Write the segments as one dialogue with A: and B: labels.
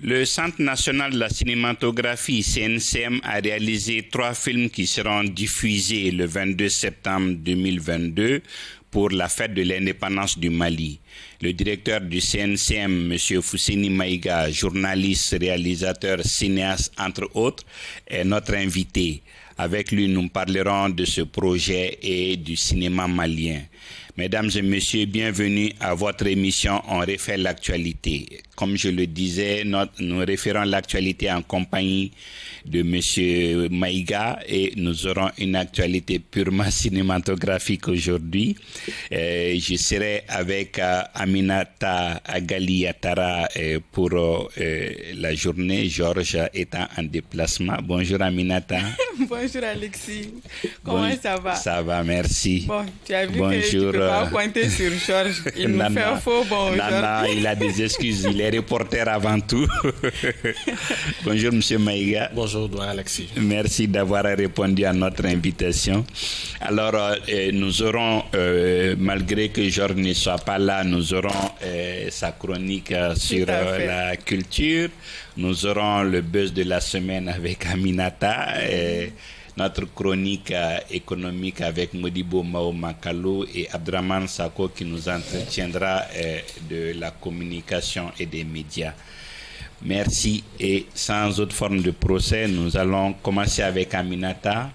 A: Le Centre national de la cinématographie, CNCM, a réalisé 3 films qui seront diffusés le 22 septembre 2022 pour la fête de l'indépendance du Mali. Le directeur du CNCM, M. Fousseni Maïga, journaliste, réalisateur, cinéaste, entre autres, est notre invité. Avec lui, nous parlerons de ce projet et du cinéma malien. Mesdames et messieurs, bienvenue à votre émission On refait l'actualité. Comme je le disais, nous référons l'actualité en compagnie de M. Maïga et nous aurons une actualité purement cinématographique aujourd'hui. Je serai avec Aminata Agali-Attara pour la journée, Georges étant en déplacement. Bonjour Aminata.
B: Bonjour Alexis, comment ça va?
A: Ça va, merci.
B: Bon, tu as vu que tu ne peux pas pointer sur Georges, il nous fait un faux bon aujourd'hui.
A: Non, il a des excuses, il est reporter avant tout. Bonjour Monsieur Maïga.
C: Bonjour Doyen Alexis.
A: Merci d'avoir répondu à notre invitation. Alors, nous aurons, malgré que Georges ne soit pas là, nous aurons sa chronique sur la culture. Nous aurons le buzz de la semaine avec Aminata. Notre chronique économique avec Modibo Mao Makalo et Abdraman Sako qui nous entretiendra de la communication et des médias. Merci et sans autre forme de procès, nous allons commencer avec Aminata.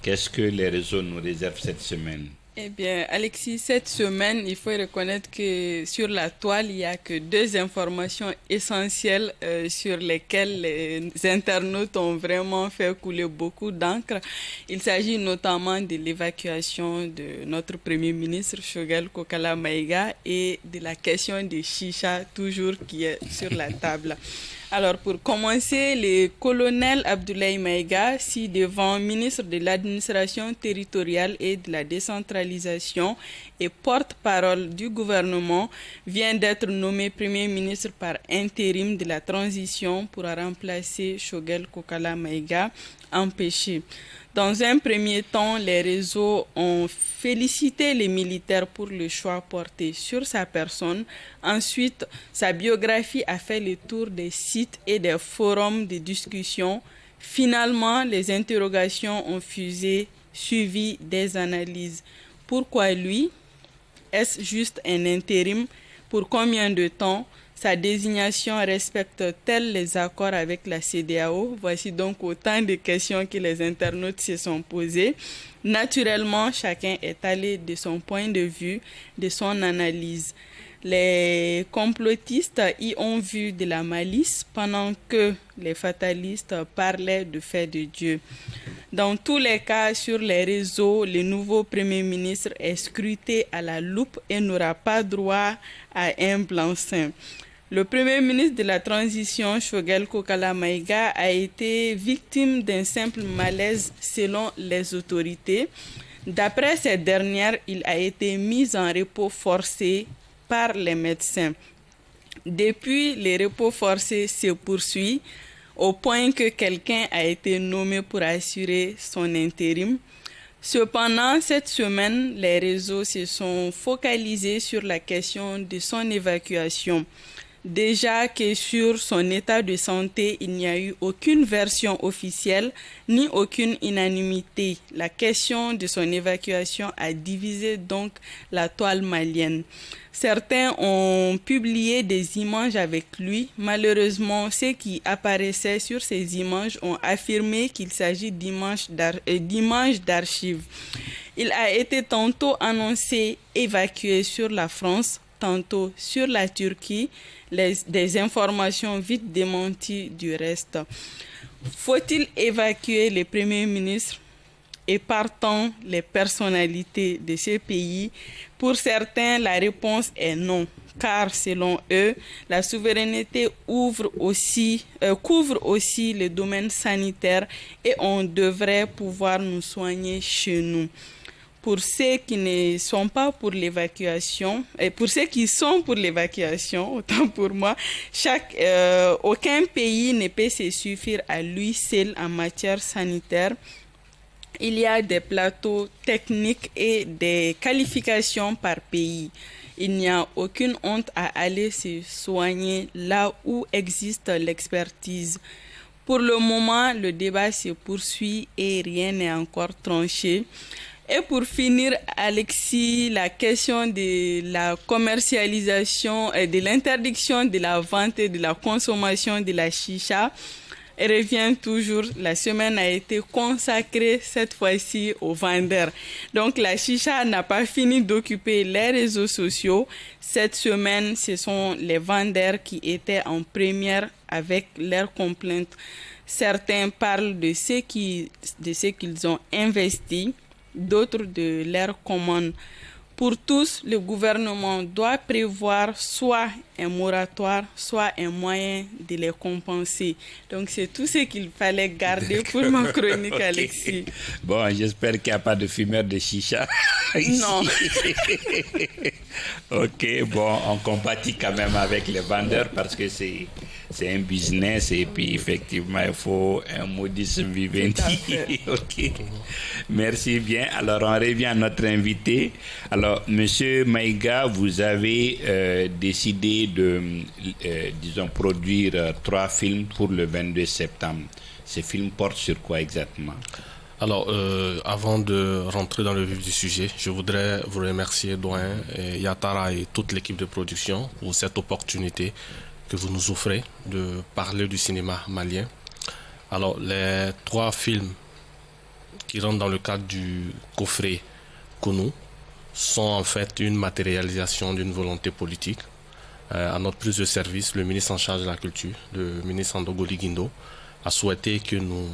A: Qu'est-ce que les réseaux nous réservent cette semaine?
B: Eh bien, Alexis, cette semaine, il faut reconnaître que sur la toile, il n'y a que 2 informations essentielles sur lesquelles les internautes ont vraiment fait couler beaucoup d'encre. Il s'agit notamment de l'évacuation de notre Premier ministre, Choguel Kokala Maïga, et de la question des chichas, toujours qui est sur la table. Alors, pour commencer, le colonel Abdoulaye Maïga, ci-devant ministre de l'administration territoriale et de la décentralisation et porte-parole du gouvernement, vient d'être nommé Premier ministre par intérim de la transition pour remplacer Choguel Kokala Maïga, empêché. Dans un premier temps, les réseaux ont félicité les militaires pour le choix porté sur sa personne. Ensuite, sa biographie a fait le tour des sites et des forums de discussion. Finalement, les interrogations ont fusé, suivi des analyses. Pourquoi lui? Est-ce juste un intérim? Pour combien de temps? Sa désignation respecte-t-elle les accords avec la CEDEAO? Voici donc autant de questions que les internautes se sont posées. Naturellement, chacun est allé de son point de vue, de son analyse. Les complotistes y ont vu de la malice pendant que les fatalistes parlaient de fait de Dieu. Dans tous les cas, sur les réseaux, le nouveau Premier ministre est scruté à la loupe et n'aura pas droit à un blanc-seing. Le Premier ministre de la transition, Choguel Kokala Maïga, a été victime d'un simple malaise selon les autorités. D'après ces dernières, il a été mis en repos forcé par les médecins. Depuis, le repos forcé se poursuit au point que quelqu'un a été nommé pour assurer son intérim. Cependant, cette semaine, les réseaux se sont focalisés sur la question de son évacuation. Déjà que sur son état de santé, il n'y a eu aucune version officielle ni aucune unanimité. La question de son évacuation a divisé donc la toile malienne. Certains ont publié des images avec lui. Malheureusement, ceux qui apparaissaient sur ces images ont affirmé qu'il s'agit d'images d'archives. Il a été tantôt annoncé évacué sur la France, tantôt sur la Turquie, des informations vite démenties du reste. Faut-il évacuer les premiers ministres et partant les personnalités de ces pays? Pour certains, la réponse est non, car selon eux, la souveraineté couvre aussi le domaine sanitaire et on devrait pouvoir nous soigner chez nous. Pour ceux qui ne sont pas pour l'évacuation, et pour ceux qui sont pour l'évacuation, autant pour moi, aucun pays ne peut se suffire à lui seul en matière sanitaire. Il y a des plateaux techniques et des qualifications par pays. Il n'y a aucune honte à aller se soigner là où existe l'expertise. Pour le moment, le débat se poursuit et rien n'est encore tranché. Et pour finir, Alexis, la question de la commercialisation et de l'interdiction de la vente et de la consommation de la chicha revient toujours. La semaine a été consacrée cette fois-ci aux vendeurs. Donc la chicha n'a pas fini d'occuper les réseaux sociaux. Cette semaine, ce sont les vendeurs qui étaient en première avec leurs complaintes. Certains parlent de ce qu'ils ont investi, d'autres de leurs commandes. Pour tous, le gouvernement doit prévoir soit un moratoire, soit un moyen de les compenser. Donc, c'est tout ce qu'il fallait garder pour ma chronique, okay. Alexis.
A: Bon, j'espère qu'il n'y a pas de fumeurs de chicha ici.
B: Non.
A: Ok, bon, on compatit quand même avec les vendeurs parce que c'est un business et puis effectivement, il faut un modus vivendi. Ok, merci bien. Alors, on revient à notre invité. Alors, Monsieur Maïga, vous avez décidé de, disons, produire 3 films pour le 22 septembre. Ces films portent sur quoi exactement?
C: Alors, avant de rentrer dans le vif du sujet, je voudrais vous remercier, Doyen, Yatara et toute l'équipe de production pour cette opportunité que vous nous offrez de parler du cinéma malien. Alors, les 3 films qui rentrent dans le cadre du coffret Kounou sont en fait une matérialisation d'une volonté politique. À notre prise de service, le ministre en charge de la culture, le ministre Andogoli Guindo, a souhaité que nous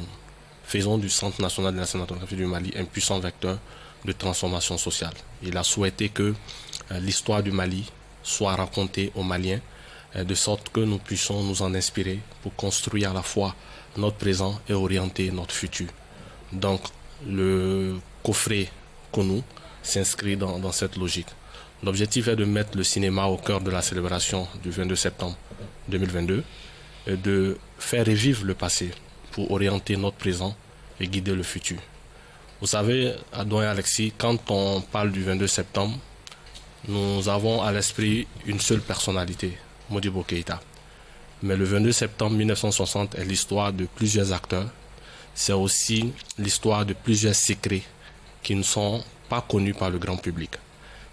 C: faisons du Centre national de la cinématographie du Mali un puissant vecteur de transformation sociale. Il a souhaité que l'histoire du Mali soit racontée aux Maliens de sorte que nous puissions nous en inspirer pour construire à la fois notre présent et orienter notre futur. Donc, le coffret Kounou s'inscrit dans cette logique. L'objectif est de mettre le cinéma au cœur de la célébration du 22 septembre 2022 et de faire revivre le passé pour orienter notre présent et guider le futur. Vous savez, Doyen Alexis, quand on parle du 22 septembre, nous avons à l'esprit une seule personnalité, Modibo Keïta. Mais le 22 septembre 1960 est l'histoire de plusieurs acteurs. C'est aussi l'histoire de plusieurs secrets qui ne sont pas connus par le grand public.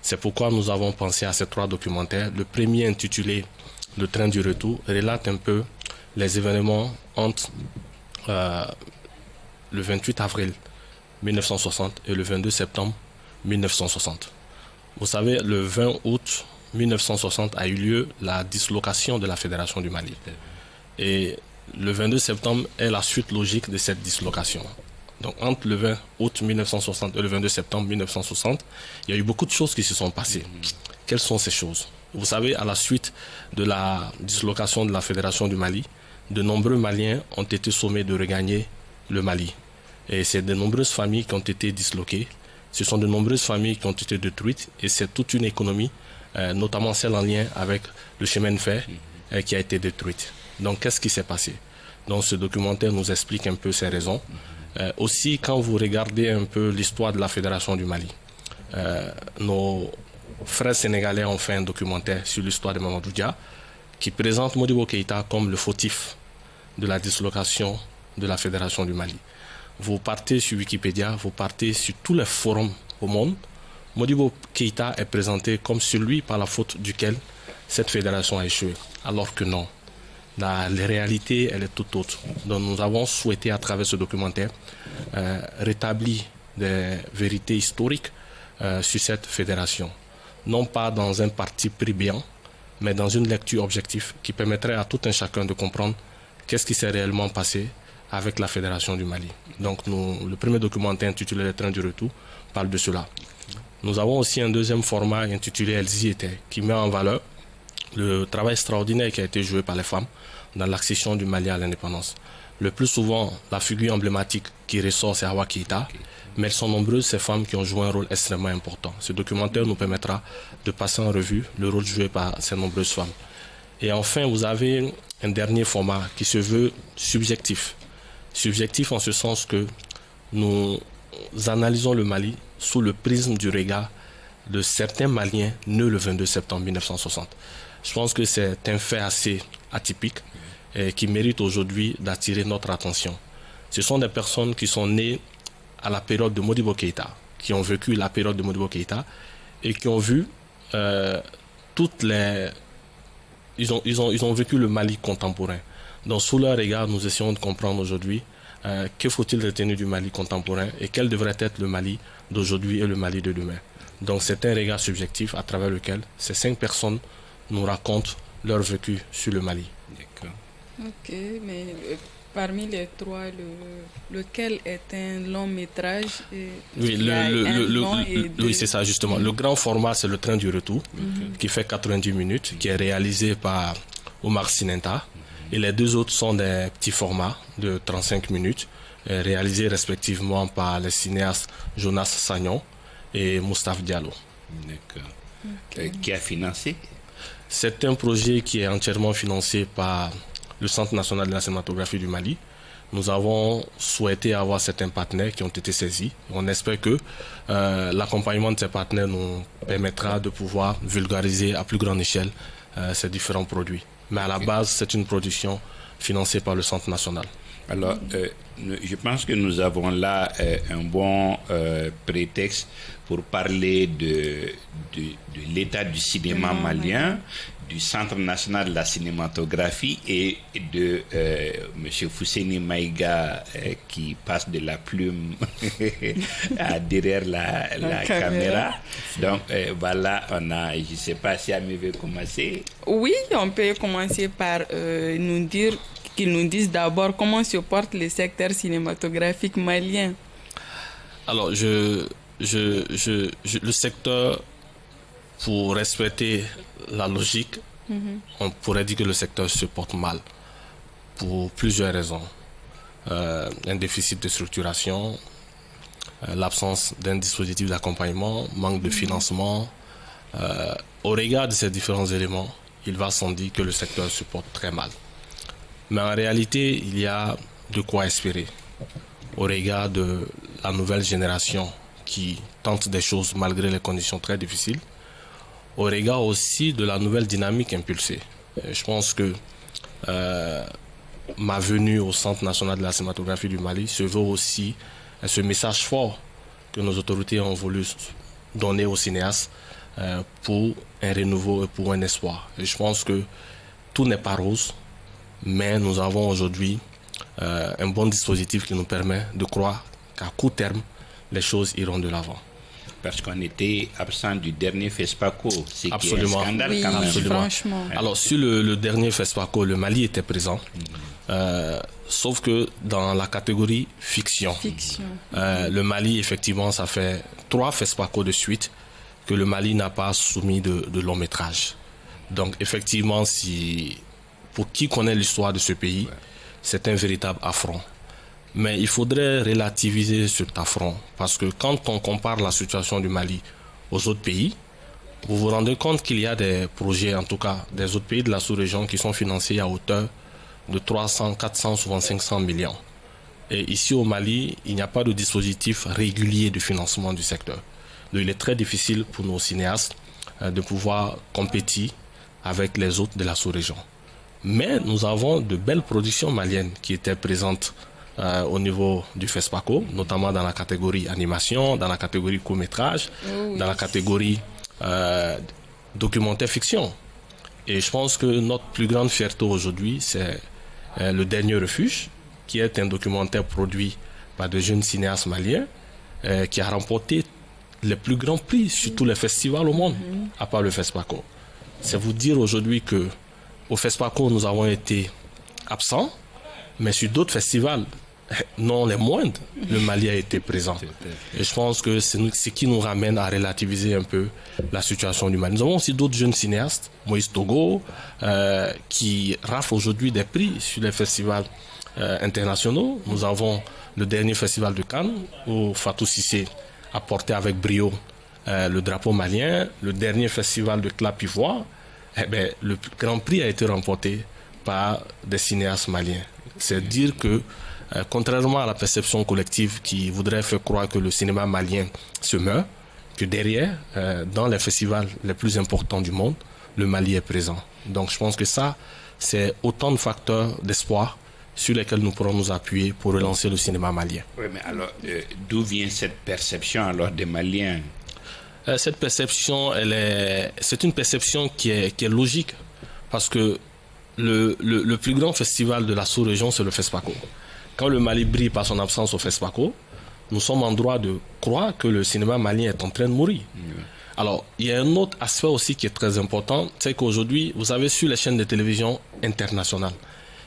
C: C'est pourquoi nous avons pensé à ces 3 documentaires. Le premier, intitulé Le train du retour, relate un peu les événements entre le 28 avril 1960 et le 22 septembre 1960. Vous savez, le 20 août 1960 a eu lieu la dislocation de la Fédération du Mali. Et le 22 septembre est la suite logique de cette dislocation. Donc entre le 20 août 1960 et le 22 septembre 1960, il y a eu beaucoup de choses qui se sont passées. Quelles sont ces choses? Vous savez, à la suite de la dislocation de la Fédération du Mali, de nombreux Maliens ont été sommés de regagner le Mali. Et c'est de nombreuses familles qui ont été disloquées. Ce sont de nombreuses familles qui ont été détruites. Et c'est toute une économie, notamment celle en lien avec le chemin de fer, qui a été détruite. Donc, qu'est-ce qui s'est passé? Donc, ce documentaire nous explique un peu ces raisons. Aussi, quand vous regardez un peu l'histoire de la Fédération du Mali, nos frères sénégalais ont fait un documentaire sur l'histoire de Mamadou Dia qui présente Modibo Keïta comme le fautif de la dislocation de la Fédération du Mali. Vous partez sur Wikipédia, vous partez sur tous les forums au monde, Modibo Keïta est présenté comme celui par la faute duquel cette fédération a échoué, alors que non. La réalité, elle est tout autre. Donc nous avons souhaité à travers ce documentaire rétablir des vérités historiques sur cette fédération. Non pas dans un parti pris bien, mais dans une lecture objective qui permettrait à tout un chacun de comprendre qu'est-ce qui s'est réellement passé avec la Fédération du Mali. Donc le premier documentaire intitulé Les trains du retour parle de cela. Nous avons aussi un deuxième format intitulé Elles y étaient, qui met en valeur le travail extraordinaire qui a été joué par les femmes dans l'accession du Mali à l'indépendance. Le plus souvent, la figure emblématique qui ressort, c'est Awa Keïta, mais elles sont nombreuses ces femmes qui ont joué un rôle extrêmement important. Ce documentaire nous permettra de passer en revue le rôle joué par ces nombreuses femmes. Et enfin, vous avez un dernier format qui se veut subjectif. Subjectif en ce sens que nous analysons le Mali sous le prisme du regard de certains Maliens nés le 22 septembre 1960. Je pense que c'est un fait assez atypique et qui mérite aujourd'hui d'attirer notre attention. Ce sont des personnes qui sont nées à la période de Modibo Keïta, qui ont vécu la période de Modibo Keïta et qui ont vu ils ont vécu le Mali contemporain. Donc sous leur regard, nous essayons de comprendre aujourd'hui que faut-il retenir du Mali contemporain et quel devrait être le Mali d'aujourd'hui et le Mali de demain. Donc c'est un regard subjectif à travers lequel ces 5 personnes nous racontent leur vécu sur le Mali.
A: D'accord.
B: Ok, mais parmi les 3, lequel est un long métrage?
C: Oui, oui, c'est ça justement. Le grand format, c'est le train du retour, qui fait 90 minutes, qui est réalisé par Omar Sinenta. Et les 2 autres sont des petits formats de 35 minutes, réalisés respectivement par les cinéastes Jonas Sagnon et Moustapha Diallo.
A: D'accord. Qui a financé?
C: C'est un projet qui est entièrement financé par le Centre national de la cinématographie du Mali. Nous avons souhaité avoir certains partenaires qui ont été saisis. On espère que l'accompagnement de ces partenaires nous permettra de pouvoir vulgariser à plus grande échelle ces différents produits. Mais à la base, c'est une production financée par le Centre national.
A: Alors, je pense que nous avons là un bon prétexte pour parler de l'état du cinéma malien, du Centre national de la cinématographie et de M. Fousséni Maïga qui passe de la plume derrière la caméra. Donc voilà, on a, je ne sais pas si Ami veut commencer.
B: Oui, on peut commencer par qu'ils nous disent d'abord comment se porte le secteur cinématographique malien.
C: Alors, le secteur, pour respecter la logique, on pourrait dire que le secteur se porte mal pour plusieurs raisons. Un déficit de structuration, l'absence d'un dispositif d'accompagnement, manque de financement. Au regard de ces différents éléments, il va sans dire que le secteur se porte très mal. Mais en réalité, il y a de quoi espérer au regard de la nouvelle génération qui tente des choses malgré les conditions très difficiles, au regard aussi de la nouvelle dynamique impulsée. Je pense que ma venue au Centre national de la cinématographie du Mali se veut aussi ce message fort que nos autorités ont voulu donner aux cinéastes pour un renouveau et pour un espoir. Et je pense que tout n'est pas rose, mais nous avons aujourd'hui un bon dispositif qui nous permet de croire qu'à court terme, les choses iront de l'avant.
A: Parce qu'on était absent du dernier FESPACO, c'est un scandale
B: oui,
A: quand même.
C: Absolument.
B: Franchement.
C: Alors sur le dernier FESPACO, le Mali était présent, sauf que dans la catégorie fiction. Le Mali, effectivement, ça fait 3 FESPACO de suite que le Mali n'a pas soumis de long métrage. Donc effectivement, pour qui connaît l'histoire de ce pays, c'est un véritable affront. Mais il faudrait relativiser cet affront, parce que quand on compare la situation du Mali aux autres pays, vous vous rendez compte qu'il y a des projets, en tout cas des autres pays de la sous-région, qui sont financés à hauteur de 300, 400, souvent 500 millions. Et ici au Mali, il n'y a pas de dispositif régulier de financement du secteur. Donc il est très difficile pour nos cinéastes de pouvoir compétir avec les autres de la sous-région. Mais nous avons de belles productions maliennes qui étaient présentes au niveau du FESPACO, notamment dans la catégorie animation, dans la catégorie court-métrage, dans la catégorie documentaire fiction. Et je pense que notre plus grande fierté aujourd'hui, c'est Le Dernier Refuge, qui est un documentaire produit par de jeunes cinéastes maliens, qui a remporté les plus grands prix sur tous les festivals au monde, à part le FESPACO. C'est vous dire aujourd'hui que au FESPACO, nous avons été absents, mais sur d'autres festivals, non les moindres, le Mali a été présent. Et je pense que c'est ce qui nous ramène à relativiser un peu la situation du Mali. Nous avons aussi d'autres jeunes cinéastes, Moïse Togo, qui raflent aujourd'hui des prix sur les festivals internationaux. Nous avons le dernier festival de Cannes, où Fatou Cissé a porté avec brio le drapeau malien. Le dernier festival de Clap Ivoire, le grand prix a été remporté par des cinéastes maliens. C'est dire que, contrairement à la perception collective qui voudrait faire croire que le cinéma malien se meurt, que derrière, dans les festivals les plus importants du monde, le Mali est présent. Donc je pense que ça, c'est autant de facteurs d'espoir sur lesquels nous pourrons nous appuyer pour relancer le cinéma malien.
A: Oui, mais alors, d'où vient cette perception alors des Maliens?
C: Cette perception, c'est une perception qui est logique, parce que le plus grand festival de la sous-région, c'est le FESPACO. Quand le Mali brille par son absence au FESPACO, nous sommes en droit de croire que le cinéma malien est en train de mourir. Alors, il y a un autre aspect aussi qui est très important, c'est qu'aujourd'hui, vous avez sur les chaînes de télévision internationales,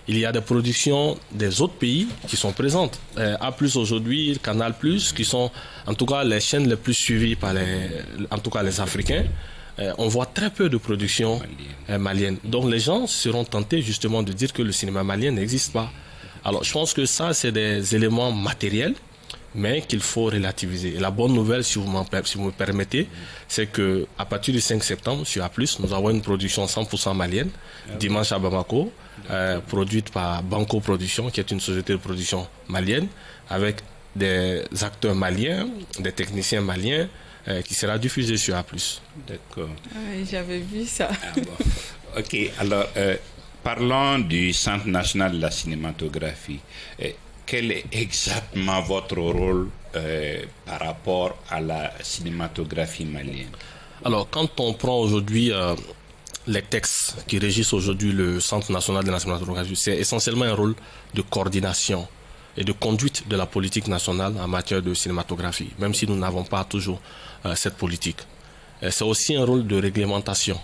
C: il y a des productions des autres pays qui sont présentes. A+, aujourd'hui, Canal+, qui sont en tout cas les chaînes les plus suivies par les Africains. On voit très peu de productions maliennes. Donc les gens seront tentés justement de dire que le cinéma malien n'existe pas. Alors je pense que ça, c'est des éléments matériels, mais qu'il faut relativiser. Et la bonne nouvelle, si vous me permettez, c'est qu'à partir du 5 septembre, sur A+, nous avons une production 100% malienne, dimanche à Bamako, produite par Banco Production, qui est une société de production malienne, avec des acteurs maliens, des techniciens maliens, qui sera diffusée sur A+.
A: D'accord.
B: Oui, j'avais vu ça.
A: Ah bon. Ok, alors parlons du Centre national de la cinématographie. Quel est exactement votre rôle par rapport à la cinématographie malienne?
C: Alors, quand on prend aujourd'hui les textes qui régissent aujourd'hui le Centre national de la cinématographie, c'est essentiellement un rôle de coordination et de conduite de la politique nationale en matière de cinématographie, même si nous n'avons pas toujours cette politique. C'est aussi un rôle de réglementation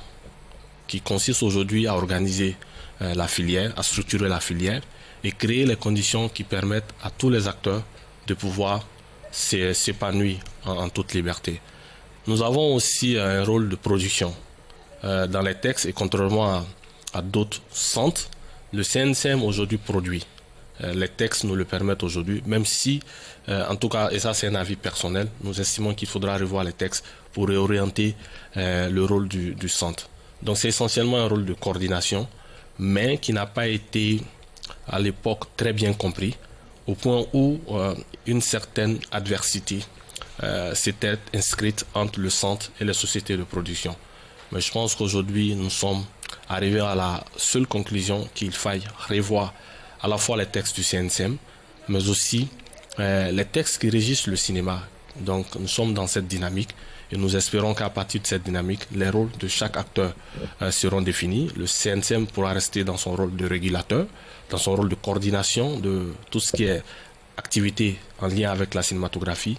C: qui consiste aujourd'hui à organiser la filière, à structurer la filière et créer les conditions qui permettent à tous les acteurs de pouvoir s'épanouir en toute liberté. Nous avons aussi un rôle de production dans les textes, et contrairement à d'autres centres, le CNCM aujourd'hui produit. Les textes nous le permettent aujourd'hui, même si, en tout cas, et ça c'est un avis personnel, nous estimons qu'il faudra revoir les textes pour réorienter le rôle du centre. Donc c'est essentiellement un rôle de coordination, mais qui n'a pas été à l'époque très bien compris, au point où une certaine adversité s'était inscrite entre le centre et les sociétés de production. Mais je pense qu'aujourd'hui, nous sommes arrivés à la seule conclusion qu'il faille revoir à la fois les textes du CNCM, mais aussi les textes qui régissent le cinéma. Donc nous sommes dans cette dynamique et nous espérons qu'à partir de cette dynamique, les rôles de chaque acteur seront définis. Le CNCM pourra rester dans son rôle de régulateur, dans son rôle de coordination de tout ce qui est activité en lien avec la cinématographie,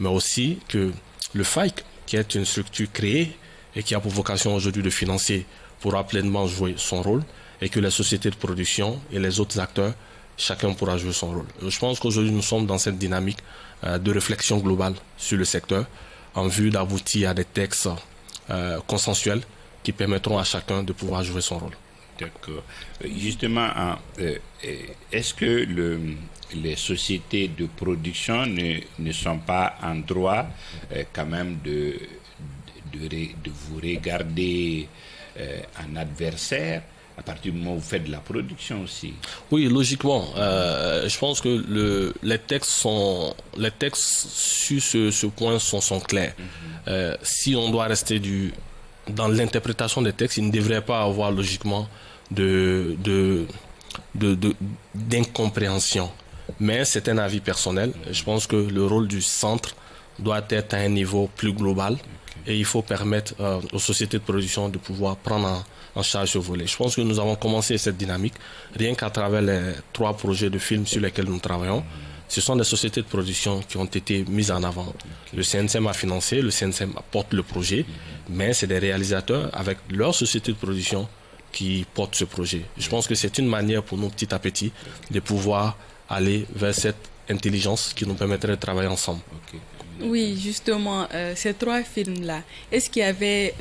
C: mais aussi que le FAIC, qui est une structure créée et qui a pour vocation aujourd'hui de financer, pourra pleinement jouer son rôle, et que les sociétés de production et les autres acteurs, chacun pourra jouer son rôle. Je pense qu'aujourd'hui, nous sommes dans cette dynamique de réflexion globale sur le secteur, en vue d'aboutir à des textes consensuels qui permettront à chacun de pouvoir jouer son rôle.
A: D'accord. Justement, est-ce que les sociétés de production ne sont pas en droit quand même de vous regarder en adversaire à partir du moment où vous faites de la production aussi? Oui,
C: logiquement. Je pense que les textes sur ce point sont clairs. Si on doit rester dans l'interprétation des textes, il ne devrait pas avoir logiquement d'incompréhension. Mais c'est un avis personnel. Je pense que le rôle du centre doit être à un niveau plus global. Et il faut permettre aux sociétés de production de pouvoir prendre en charge ce volet. Je pense que nous avons commencé cette dynamique rien qu'à travers les 3 projets de films sur lesquels nous travaillons. Ce sont des sociétés de production qui ont été mises en avant. Le CNCM a financé, le CNCM porte le projet, mais c'est des réalisateurs avec leur société de production qui portent ce projet. Je pense que c'est une manière pour nous, petit à petit, de pouvoir aller vers cette intelligence qui nous permettrait de travailler ensemble.
B: Oui, justement, ces 3 films-là, est-ce qu'il y avait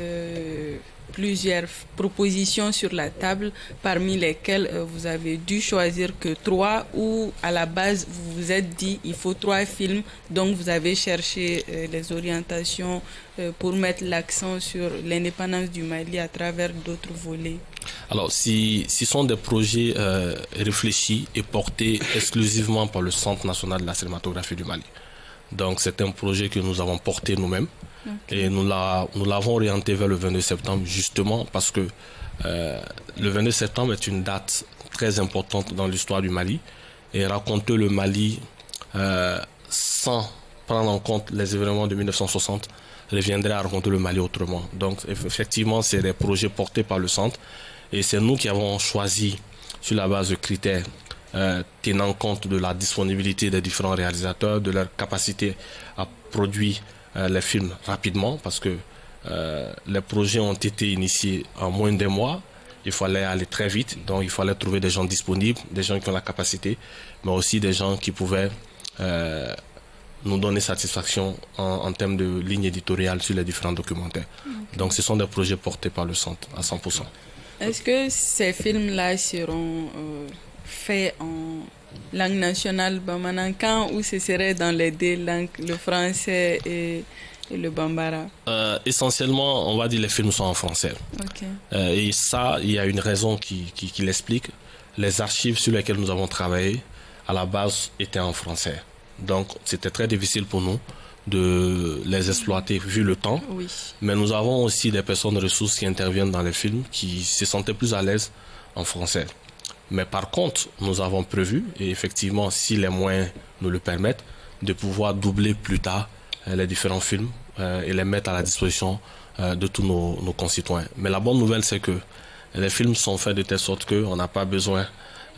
B: plusieurs propositions sur la table, parmi lesquelles vous avez dû choisir que 3, ou à la base vous vous êtes dit il faut 3 films, donc vous avez cherché les orientations pour mettre l'accent sur l'indépendance du Mali à travers d'autres volets?
C: Alors, si ce sont des projets réfléchis et portés exclusivement par le Centre national de la cinématographie du Mali. Donc c'est un projet que nous avons porté nous-mêmes Et nous l'avons orienté vers le 22 septembre justement parce que le 22 septembre est une date très importante dans l'histoire du Mali. Et raconter le Mali sans prendre en compte les événements de 1960 reviendrait à raconter le Mali autrement. Donc effectivement, c'est des projets portés par le centre et c'est nous qui avons choisi sur la base de critères tenant compte de la disponibilité des différents réalisateurs, de leur capacité à produire les films rapidement parce que les projets ont été initiés en moins d'un mois. Il fallait aller très vite, donc il fallait trouver des gens disponibles, des gens qui ont la capacité, mais aussi des gens qui pouvaient nous donner satisfaction en termes de ligne éditoriale sur les différents documentaires. Donc ce sont des projets portés par le centre à 100%.
B: Est-ce que ces films-là seront faits en langue nationale bamanankan ou ce serait dans les deux langues, le français et le bambara?
C: Essentiellement, on va dire les films sont en français. Et ça, il y a une raison qui l'explique. Les archives sur lesquelles nous avons travaillé, à la base, étaient en français. Donc, c'était très difficile pour nous de les exploiter vu le temps.
B: Oui.
C: Mais nous avons aussi des personnes ressources qui interviennent dans les films qui se sentaient plus à l'aise en français. Mais par contre, nous avons prévu, et effectivement, si les moyens nous le permettent, de pouvoir doubler plus tard les différents films et les mettre à la disposition de tous nos concitoyens. Mais la bonne nouvelle, c'est que les films sont faits de telle sorte qu'on n'a pas besoin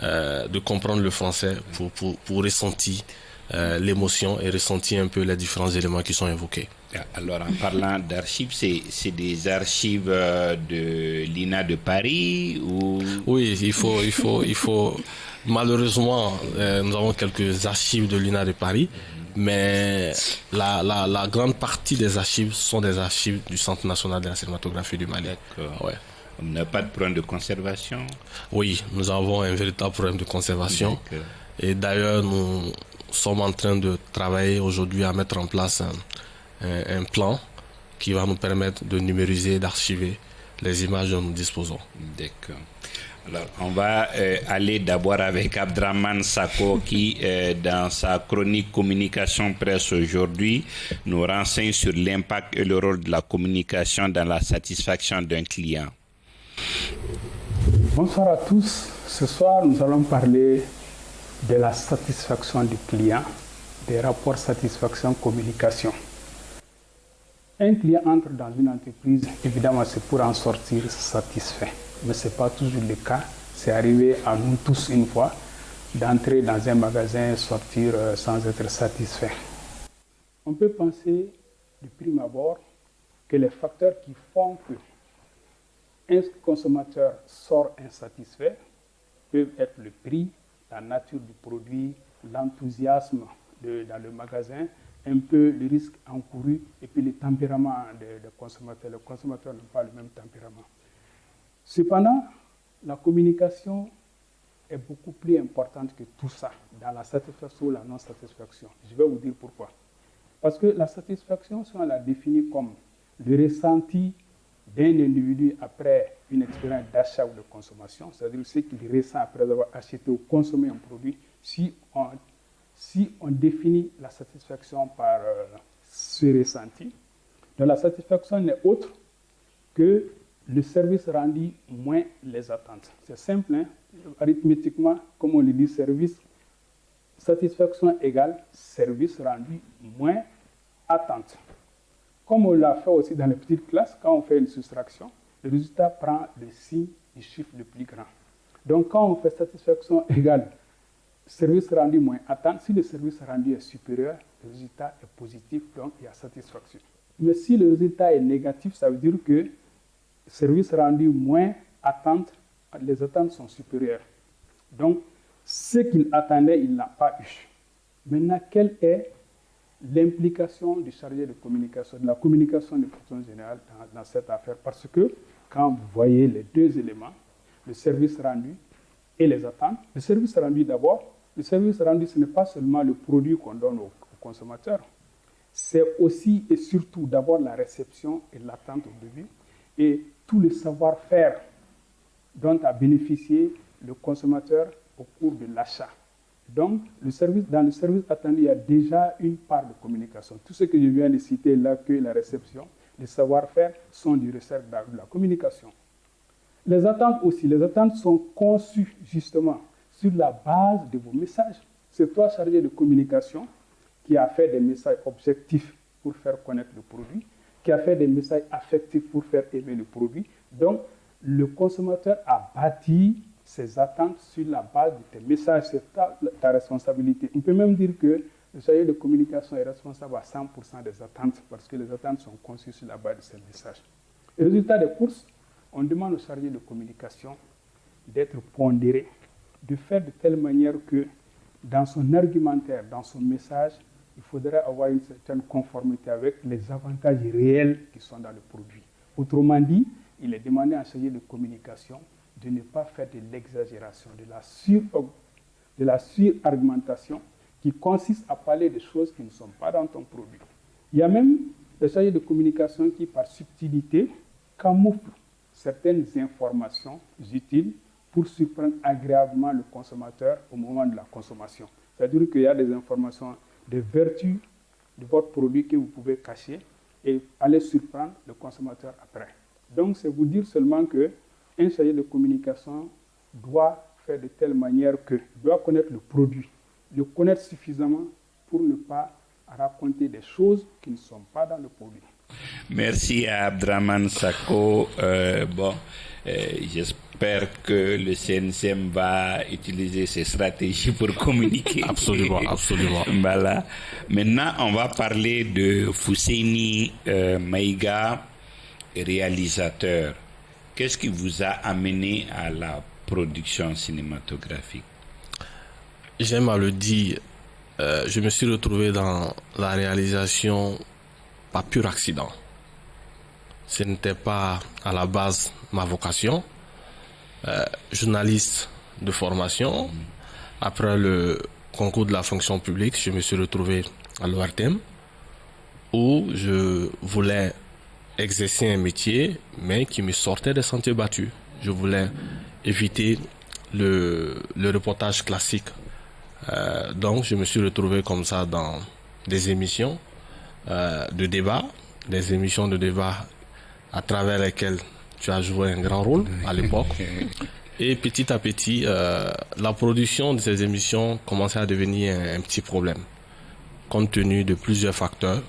C: de comprendre le français pour ressentir l'émotion et ressentir un peu les différents éléments qui sont évoqués.
A: Alors, en parlant d'archives, c'est des archives de l'INA de Paris ou...
C: Oui, il faut. Malheureusement, nous avons quelques archives de l'INA de Paris, mais la grande partie des archives sont des archives du Centre national de la cinématographie du Mali.
A: D'accord.
C: Ouais.
A: On n'a pas de problème de conservation?
C: Oui, nous avons un véritable problème de conservation.
A: D'accord.
C: Et d'ailleurs, nous sommes en train de travailler aujourd'hui à mettre en place un plan qui va nous permettre de numériser, d'archiver les images dont nous disposons.
A: D'accord. Alors, on va aller d'abord avec Abdraman Sako qui, dans sa chronique communication presse aujourd'hui, nous renseigne sur l'impact et le rôle de la communication dans la satisfaction d'un client.
D: Bonsoir à tous. Ce soir, nous allons parler de la satisfaction du client, des rapports satisfaction-communication. Un client entre dans une entreprise, évidemment, c'est pour en sortir satisfait. Mais ce n'est pas toujours le cas. C'est arrivé à nous tous une fois d'entrer dans un magasin et sortir sans être satisfait. On peut penser de prime abord que les facteurs qui font que un consommateur sort insatisfait peuvent être le prix, la nature du produit, l'enthousiasme dans le magasin, un peu le risque encouru et puis le tempérament des consommateurs. Les consommateurs n'ont pas le même tempérament. Cependant, la communication est beaucoup plus importante que tout ça dans la satisfaction ou la non-satisfaction. Je vais vous dire pourquoi. Parce que la satisfaction, si on la définit comme le ressenti d'un individu après une expérience d'achat ou de consommation, c'est-à-dire ce qu'il ressent après avoir acheté ou consommé un produit, si on définit la satisfaction par ce ressenti, donc la satisfaction n'est autre que le service rendu moins les attentes. C'est simple, hein? Arithmétiquement, comme on le dit, satisfaction égale service rendu moins attente. Comme on l'a fait aussi dans les petites classes, quand on fait une soustraction, le résultat prend le signe du chiffre le plus grand. Donc quand on fait satisfaction égale service rendu moins attente, si le service rendu est supérieur, le résultat est positif, donc il y a satisfaction. Mais si le résultat est négatif, ça veut dire que service rendu moins attente, les attentes sont supérieures. Donc, ce qu'il attendait, il n'a pas eu. Maintenant, quelle est l'implication du chargé de communication, de la communication de façon générale dans cette affaire? Parce que quand vous voyez les deux éléments, le service rendu et les attentes, le service rendu d'abord, le service rendu, ce n'est pas seulement le produit qu'on donne au consommateur, c'est aussi et surtout d'abord la réception et l'attente au début et tout le savoir-faire dont a bénéficié le consommateur au cours de l'achat. Donc, dans le service attendu, il y a déjà une part de communication. Tout ce que je viens de citer, l'accueil, la réception, les savoir-faire sont du ressort de la communication. Les attentes aussi, les attentes sont conçues justement sur la base de vos messages. C'est toi chargé de communication qui a fait des messages objectifs pour faire connaître le produit, qui a fait des messages affectifs pour faire aimer le produit. Donc, le consommateur a bâti ses attentes sur la base de tes messages. C'est ta responsabilité. On peut même dire que le chargé de communication est responsable à 100% des attentes parce que les attentes sont conçues sur la base de ces messages. Le résultat des courses, on demande au chargé de communication d'être pondéré, de faire de telle manière que dans son argumentaire, dans son message, il faudrait avoir une certaine conformité avec les avantages réels qui sont dans le produit. Autrement dit, il est demandé à un chargé de communication de ne pas faire de l'exagération, de la surargumentation qui consiste à parler de choses qui ne sont pas dans ton produit. Il y a même des chargés de communication qui, par subtilité, camouflent certaines informations utiles pour surprendre agréablement le consommateur au moment de la consommation. C'est-à-dire qu'il y a des informations, des vertus de votre produit que vous pouvez cacher et aller surprendre le consommateur après. Donc, c'est vous dire seulement qu'un chargé de communication doit faire de telle manière qu'il doit connaître le produit, le connaître suffisamment pour ne pas raconter des choses qui ne sont pas dans le produit.
A: Merci à Abdraman Sako. J'espère que le CNCM va utiliser ces stratégies pour communiquer.
C: Absolument, absolument.
A: Voilà. Maintenant, on va parler de Fousseini Maïga, réalisateur. Qu'est-ce qui vous a amené à la production cinématographique?
C: J'aime à le dire, je me suis retrouvé dans la réalisation par pur accident. Ce n'était pas à la base ma vocation. Journaliste de formation, après le concours de la fonction publique, je me suis retrouvé à l'ORTM où je voulais exercer un métier, mais qui me sortait des sentiers battus. Je voulais éviter le reportage classique. Donc, je me suis retrouvé comme ça dans des émissions de débat, des émissions de débat à travers lesquelles tu as joué un grand rôle à l'époque. Et petit à petit, la production de ces émissions commençait à devenir un petit problème, compte tenu de plusieurs facteurs.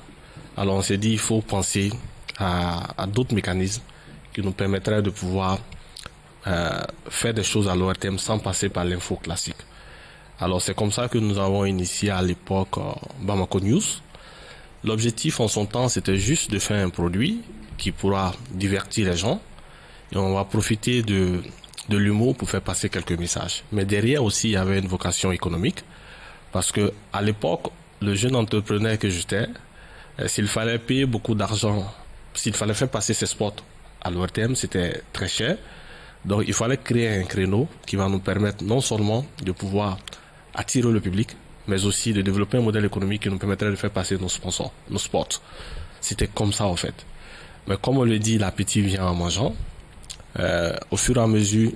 C: Alors on s'est dit, il faut penser à d'autres mécanismes qui nous permettraient de pouvoir faire des choses à l'ORTM sans passer par l'info classique. Alors c'est comme ça que nous avons initié à l'époque Bamako News. L'objectif en son temps, c'était juste de faire un produit qui pourra divertir les gens et on va profiter de l'humour pour faire passer quelques messages. Mais derrière aussi, il y avait une vocation économique parce que à l'époque, le jeune entrepreneur que j'étais, s'il fallait payer beaucoup d'argent, s'il fallait faire passer ses spots à l'ORTM, c'était très cher. Donc il fallait créer un créneau qui va nous permettre non seulement de pouvoir attirer le public, mais aussi de développer un modèle économique qui nous permettrait de faire passer nos sponsors, nos spots. C'était comme ça en fait. Mais comme on le dit, l'appétit vient en mangeant. Au fur et à mesure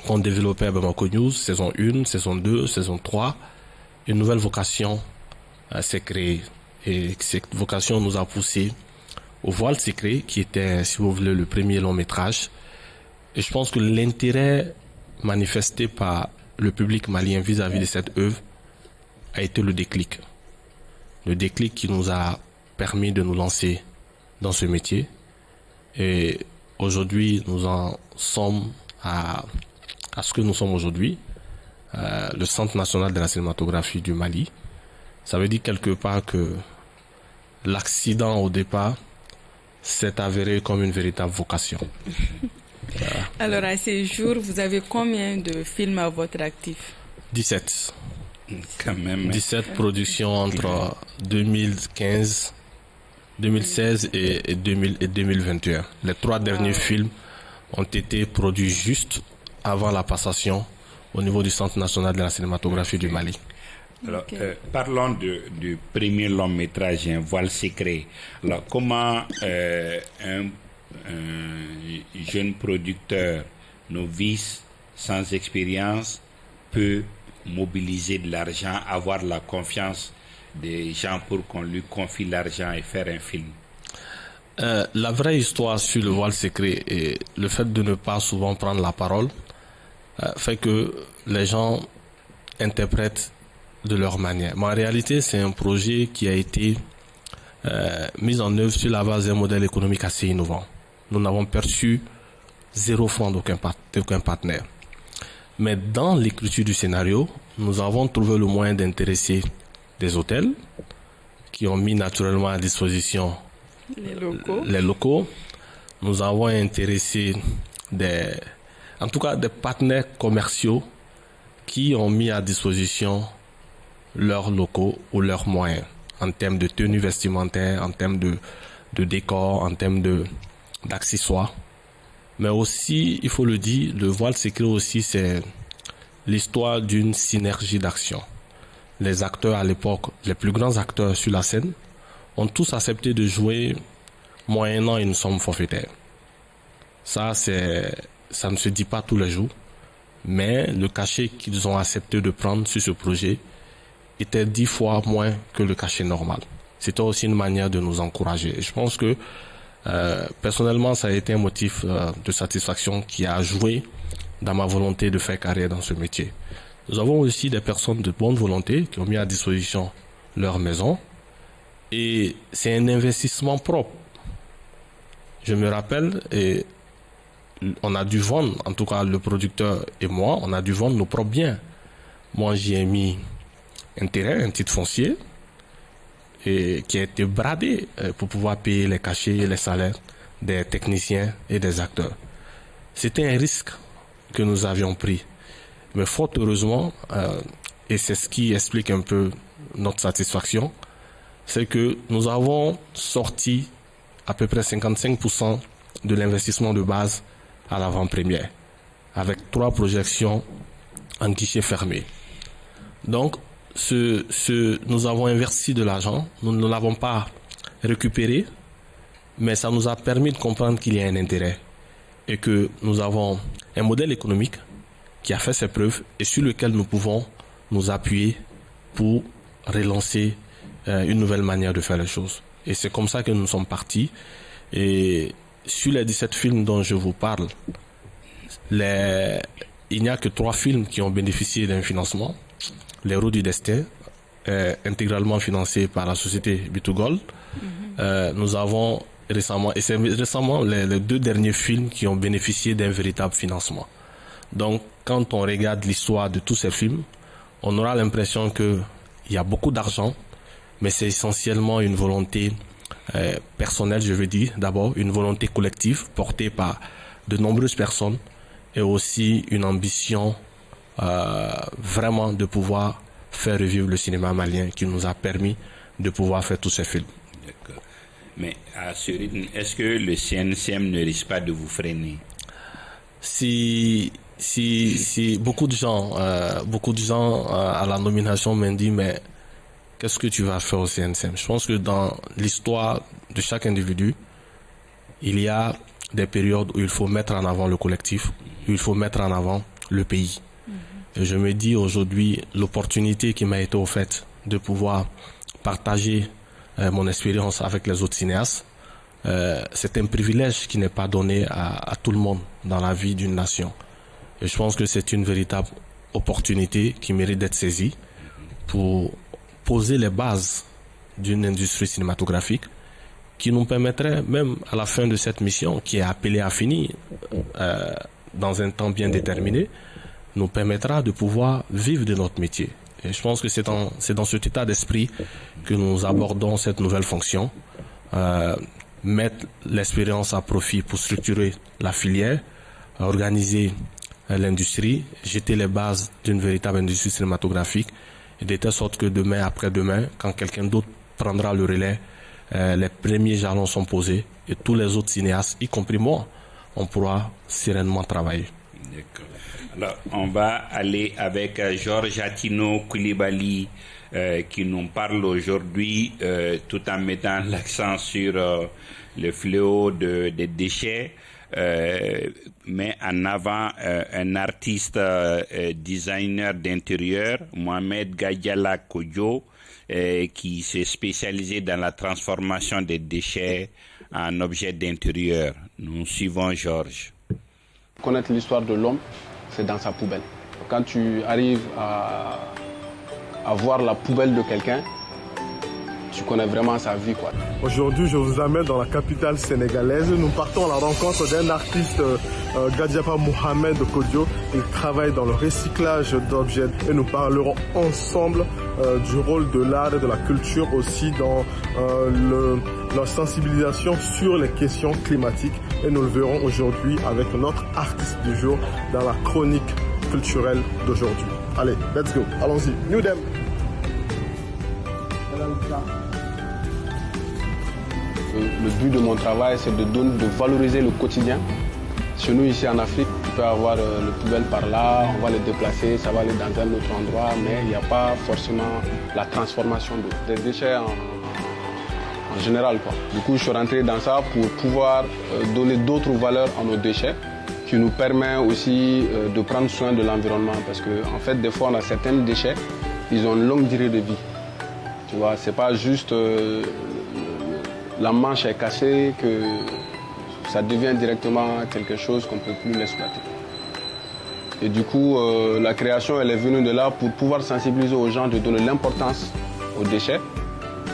C: qu'on développait Bamako News, saison 1, saison 2, saison 3, une nouvelle vocation s'est créée. Et cette vocation nous a poussé au Voile Secret, qui était, si vous voulez, le premier long métrage. Et je pense que l'intérêt manifesté par le public malien vis-à-vis de cette œuvre a été le déclic. Le déclic qui nous a permis de nous lancer dans ce métier. Et aujourd'hui, nous en sommes à ce que nous sommes aujourd'hui, le Centre national de la cinématographie du Mali. Ça veut dire quelque part que l'accident au départ s'est avéré comme une véritable vocation.
B: Alors à ces jours, vous avez combien de films à votre actif?
C: 17.
A: Quand même.
C: 17 productions entre 2015, 2016 et 2021. Les 3 derniers films ont été produits juste avant la passation au niveau du Centre national de la cinématographie du Mali.
A: Alors, parlons du premier long métrage, Un Voile Secret. Alors, comment un jeune producteur novice, sans expérience, peut mobiliser de l'argent, avoir la confiance des gens pour qu'on lui confie l'argent et faire un film?
C: La vraie histoire sur le voile sacré et le fait de ne pas souvent prendre la parole fait que les gens interprètent de leur manière. Mais en réalité, c'est un projet qui a été mis en œuvre sur la base d'un modèle économique assez innovant. Nous n'avons perçu 0 franc d'aucun partenaire. Mais dans l'écriture du scénario, nous avons trouvé le moyen d'intéresser des hôtels qui ont mis naturellement à disposition les locaux. Nous avons intéressé des partenaires commerciaux qui ont mis à disposition leurs locaux ou leurs moyens en termes de tenue vestimentaire, en termes de décor, en termes d'accessoires. Mais aussi, il faut le dire, le voile sacré aussi, c'est l'histoire d'une synergie d'action. Les acteurs à l'époque, les plus grands acteurs sur la scène, ont tous accepté de jouer moyennant une somme forfaitaire. Ça ne se dit pas tous les jours, mais le cachet qu'ils ont accepté de prendre sur ce projet était 10 fois moins que le cachet normal. C'était aussi une manière de nous encourager. Et je pense que personnellement, ça a été un motif de satisfaction qui a joué dans ma volonté de faire carrière dans ce métier. Nous avons aussi des personnes de bonne volonté qui ont mis à disposition leur maison. Et c'est un investissement propre. Je me rappelle, et on a dû vendre, en tout cas le producteur et moi, on a dû vendre nos propres biens. Moi, j'y ai mis un terrain, un titre foncier, et qui a été bradé pour pouvoir payer les cachets et les salaires des techniciens et des acteurs. C'était un risque que nous avions pris. Mais fort heureusement, et c'est ce qui explique un peu notre satisfaction, c'est que nous avons sorti à peu près 55% de l'investissement de base à l'avant-première, avec 3 projections en guichet fermé. Donc, nous avons investi de l'argent, nous ne l'avons pas récupéré, mais ça nous a permis de comprendre qu'il y a un intérêt et que nous avons un modèle économique qui a fait ses preuves et sur lequel nous pouvons nous appuyer pour relancer une nouvelle manière de faire les choses. Et c'est comme ça que nous sommes partis. Et sur les 17 films dont je vous parle, il n'y a que 3 films qui ont bénéficié d'un financement. Les Roues du Destin, intégralement financé par la société B2Gold. Nous avons récemment, et c'est récemment les 2 derniers films qui ont bénéficié d'un véritable financement. Donc, quand on regarde l'histoire de tous ces films, on aura l'impression qu'il y a beaucoup d'argent, mais c'est essentiellement une volonté personnelle, je veux dire, d'abord, une volonté collective portée par de nombreuses personnes et aussi une ambition vraiment de pouvoir faire revivre le cinéma malien qui nous a permis de pouvoir faire tous ces films.
A: D'accord. Mais à ce rythme, est-ce que le CNCM ne risque pas de vous freiner?
C: Si beaucoup de gens à la nomination m'ont dit, mais qu'est-ce que tu vas faire au CNCM? Je pense que dans l'histoire de chaque individu, il y a des périodes où il faut mettre en avant le collectif, où il faut mettre en avant le pays. Et je me dis aujourd'hui, l'opportunité qui m'a été offerte de pouvoir partager mon expérience avec les autres cinéastes, c'est un privilège qui n'est pas donné à tout le monde dans la vie d'une nation. Et je pense que c'est une véritable opportunité qui mérite d'être saisie pour poser les bases d'une industrie cinématographique qui nous permettrait, même à la fin de cette mission, qui est appelée à finir dans un temps bien déterminé, nous permettra de pouvoir vivre de notre métier. Et je pense que c'est dans cet état d'esprit que nous abordons cette nouvelle fonction, mettre l'expérience à profit pour structurer la filière, organiser l'industrie, jeter les bases d'une véritable industrie cinématographique, et de telle sorte que demain, après-demain, quand quelqu'un d'autre prendra le relais, les premiers jalons sont posés et tous les autres cinéastes, y compris moi, on pourra sereinement travailler.
A: D'accord. Alors, on va aller avec Georges Atino Koulibaly qui nous parle aujourd'hui tout en mettant l'accent sur le fléau des déchets. met en avant un artiste designer d'intérieur, Mohamed Gadiala Kodjo, qui s'est spécialisé dans la transformation des déchets en objets d'intérieur. Nous suivons Georges.
E: Connaître l'histoire de l'homme, c'est dans sa poubelle. Quand tu arrives à voir la poubelle de quelqu'un, tu connais vraiment sa vie, quoi.
F: Aujourd'hui, je vous amène dans la capitale sénégalaise. Nous partons à la rencontre d'un artiste, Gadiaba Mohamed Kodjo. Il travaille dans le recyclage d'objets et nous parlerons ensemble du rôle de l'art et de la culture aussi dans la sensibilisation sur les questions climatiques. Et nous le verrons aujourd'hui avec notre artiste du jour dans la chronique culturelle d'aujourd'hui. Allez, let's go, allons-y. New Dem.
E: Le but de mon travail, c'est de valoriser le quotidien. Chez nous, ici en Afrique, tu peux avoir le poubelle par là, on va le déplacer, ça va aller dans un autre endroit, mais il n'y a pas forcément la transformation des déchets en général, quoi. Du coup, je suis rentré dans ça pour pouvoir donner d'autres valeurs à nos déchets, qui nous permet aussi de prendre soin de l'environnement. Parce qu'en fait, des fois, on a certains déchets, ils ont une longue durée de vie. Tu vois, c'est pas juste la manche est cassée que ça devient directement quelque chose qu'on ne peut plus l'exploiter. Et du coup, la création, elle est venue de là pour pouvoir sensibiliser aux gens, de donner l'importance aux déchets.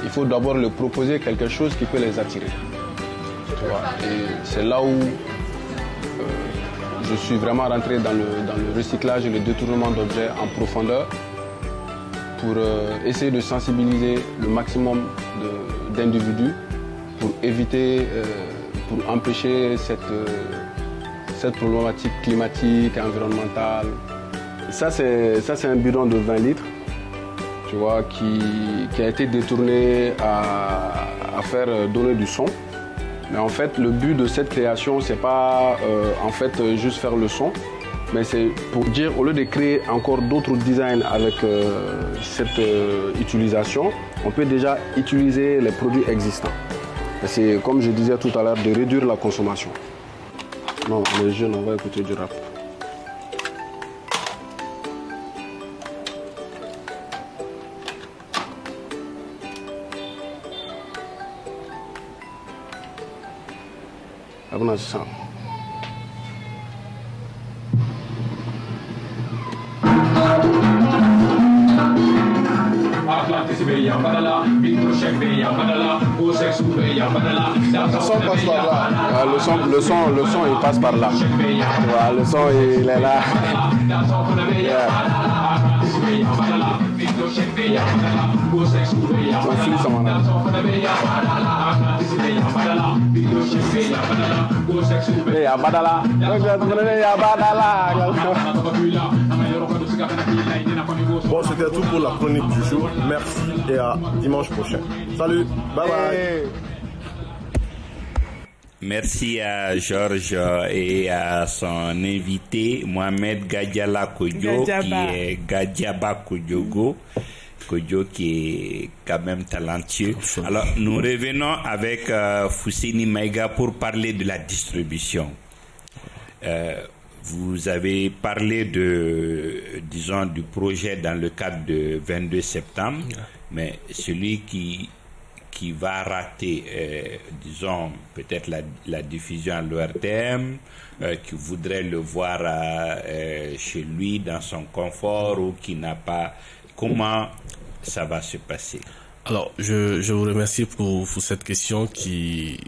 E: Il faut d'abord leur proposer quelque chose qui peut les attirer. Tu vois, et c'est là où je suis vraiment rentré dans le recyclage et le détournement d'objets en profondeur pour essayer de sensibiliser le maximum d'individus pour éviter, pour empêcher cette problématique climatique, environnementale. Ça, c'est un bidon de 20 litres, tu vois, qui a été détourné à faire donner du son. Mais en fait, le but de cette création, c'est pas en fait juste faire le son, mais c'est pour dire, au lieu de créer encore d'autres designs avec cette utilisation, on peut déjà utiliser les produits existants. C'est comme je disais tout à l'heure, de réduire la consommation. Non, les jeunes, on va écouter du rap. Abona ça. Le son il passe par là. Voilà, le son il est là.
F: Bon, c'était tout pour la chronique du jour. Merci et à dimanche prochain. Salut, bye bye.
A: Merci à Georges et à son invité Mohamed Gadiala Kodjo, qui est Gadiaba Kodjo, qui est quand même talentueux. Alors, nous revenons avec Fousseni Maïga pour parler de la distribution. Vous avez parlé du projet dans le cadre de 22 septembre, mais celui qui va rater, peut-être la diffusion à l'ORTM, qui voudrait le voir chez lui, dans son confort, ou qui n'a pas... Comment ça va se passer?
C: Alors, je vous remercie pour cette question qui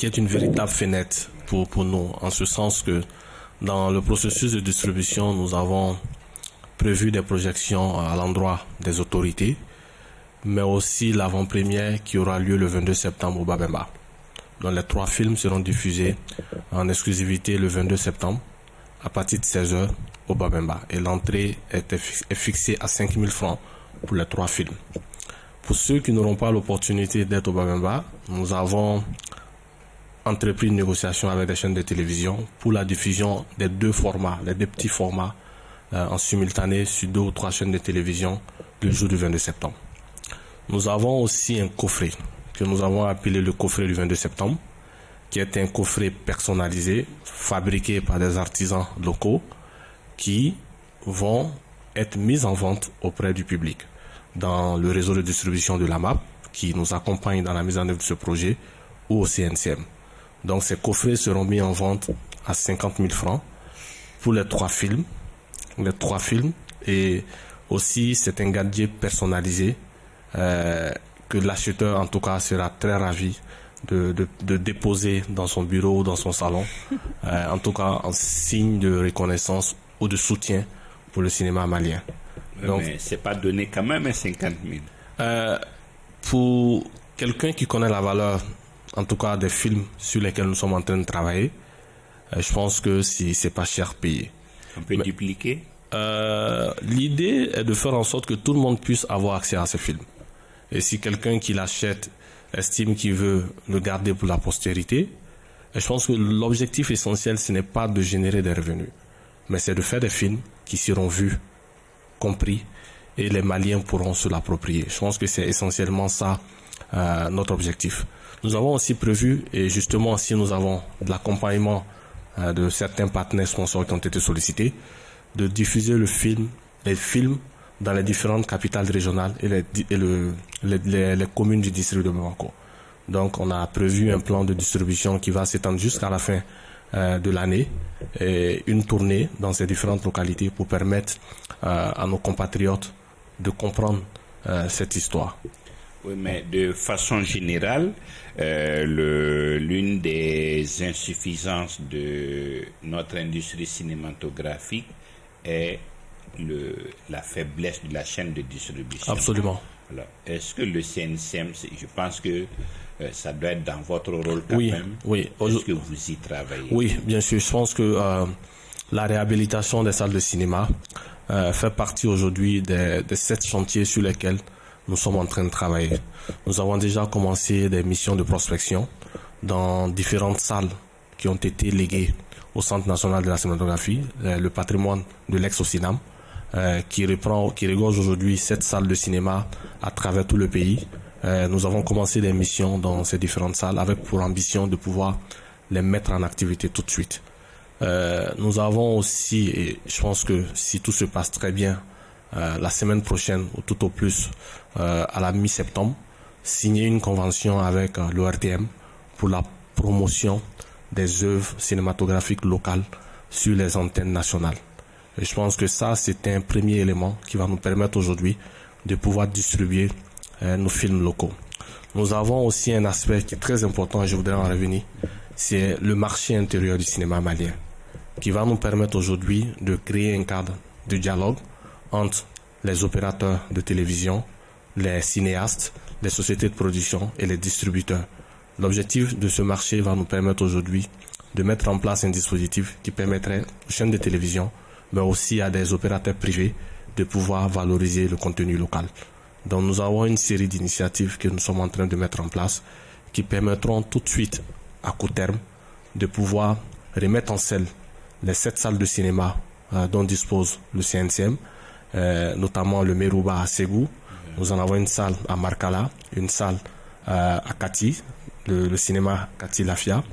C: est une véritable fenêtre pour nous, en ce sens que dans le processus de distribution, nous avons prévu des projections à l'endroit des autorités, mais aussi l'avant-première qui aura lieu le 22 septembre au Babemba. Donc les 3 films seront diffusés en exclusivité le 22 septembre à partir de 16h au Babemba. Et l'entrée est fixée à 5 000 francs pour les 3 films. Pour ceux qui n'auront pas l'opportunité d'être au Babemba, nous avons entrepris une négociation avec des chaînes de télévision pour la diffusion des 2 formats, les 2 petits formats en simultané sur 2 ou 3 chaînes de télévision le jour du 22 septembre. Nous avons aussi un coffret que nous avons appelé le coffret du 22 septembre qui est un coffret personnalisé, fabriqué par des artisans locaux, qui vont être mis en vente auprès du public dans le réseau de distribution de la MAP, qui nous accompagne dans la mise en œuvre de ce projet, ou au CNCM. Donc ces coffrets seront mis en vente à 50 000 francs pour les 3 films. Et aussi c'est un gadget personnalisé que l'acheteur en tout cas sera très ravi de déposer dans son bureau ou dans son salon, en tout cas en signe de reconnaissance ou de soutien pour le cinéma malien.
A: Donc, mais c'est pas donné quand même à 50 000.
C: Pour quelqu'un qui connaît la valeur, en tout cas des films sur lesquels nous sommes en train de travailler, je pense que c'est pas cher payé.
A: On peut dupliquer.
C: L'idée est de faire en sorte que tout le monde puisse avoir accès à ces films. Et si quelqu'un qui l'achète estime qu'il veut le garder pour la postérité, je pense que l'objectif essentiel, ce n'est pas de générer des revenus, mais c'est de faire des films qui seront vus, compris, et les Maliens pourront se l'approprier. Je pense que c'est essentiellement ça notre objectif. Nous avons aussi prévu, et justement si nous avons de l'accompagnement de certains partenaires sponsors qui ont été sollicités, de diffuser les films dans les différentes capitales régionales et les communes du district de Bamako. Donc on a prévu un plan de distribution qui va s'étendre jusqu'à la fin de l'année, et une tournée dans ces différentes localités pour permettre à nos compatriotes de comprendre cette histoire.
A: Oui, mais de façon générale, l'une des insuffisances de notre industrie cinématographique est la faiblesse de la chaîne de distribution.
C: Absolument.
A: Alors, est-ce que le CNCM, je pense que ça doit être dans votre rôle quand même.
C: Oui.
A: Est-ce que vous y travaillez?
C: Oui, bien sûr. Je pense que la réhabilitation des salles de cinéma fait partie aujourd'hui des 7 chantiers sur lesquels nous sommes en train de travailler. Nous avons déjà commencé des missions de prospection dans différentes salles qui ont été léguées au Centre national de la cinématographie, le patrimoine de l'ex-Ocinam, qui regorge aujourd'hui 7 salles de cinéma à travers tout le pays. Nous avons commencé des missions dans ces différentes salles avec pour ambition de pouvoir les mettre en activité tout de suite. Nous avons aussi, et je pense que si tout se passe très bien, la semaine prochaine ou tout au plus à la mi-septembre, signé une convention avec l'ORTM pour la promotion des œuvres cinématographiques locales sur les antennes nationales. Et je pense que ça, c'est un premier élément qui va nous permettre aujourd'hui de pouvoir distribuer nos films locaux. Nous avons aussi un aspect qui est très important, et je voudrais en revenir, c'est le marché intérieur du cinéma malien, qui va nous permettre aujourd'hui de créer un cadre de dialogue entre les opérateurs de télévision, les cinéastes, les sociétés de production et les distributeurs. L'objectif de ce marché va nous permettre aujourd'hui de mettre en place un dispositif qui permettrait aux chaînes de télévision, mais aussi à des opérateurs privés, de pouvoir valoriser le contenu local. Donc nous avons une série d'initiatives que nous sommes en train de mettre en place qui permettront tout de suite, à court terme, de pouvoir remettre en selle les 7 salles de cinéma dont dispose le CNCM, notamment le Merouba à Ségou. Nous en avons une salle à Markala, une salle à Kati, le cinéma Kati Lafia.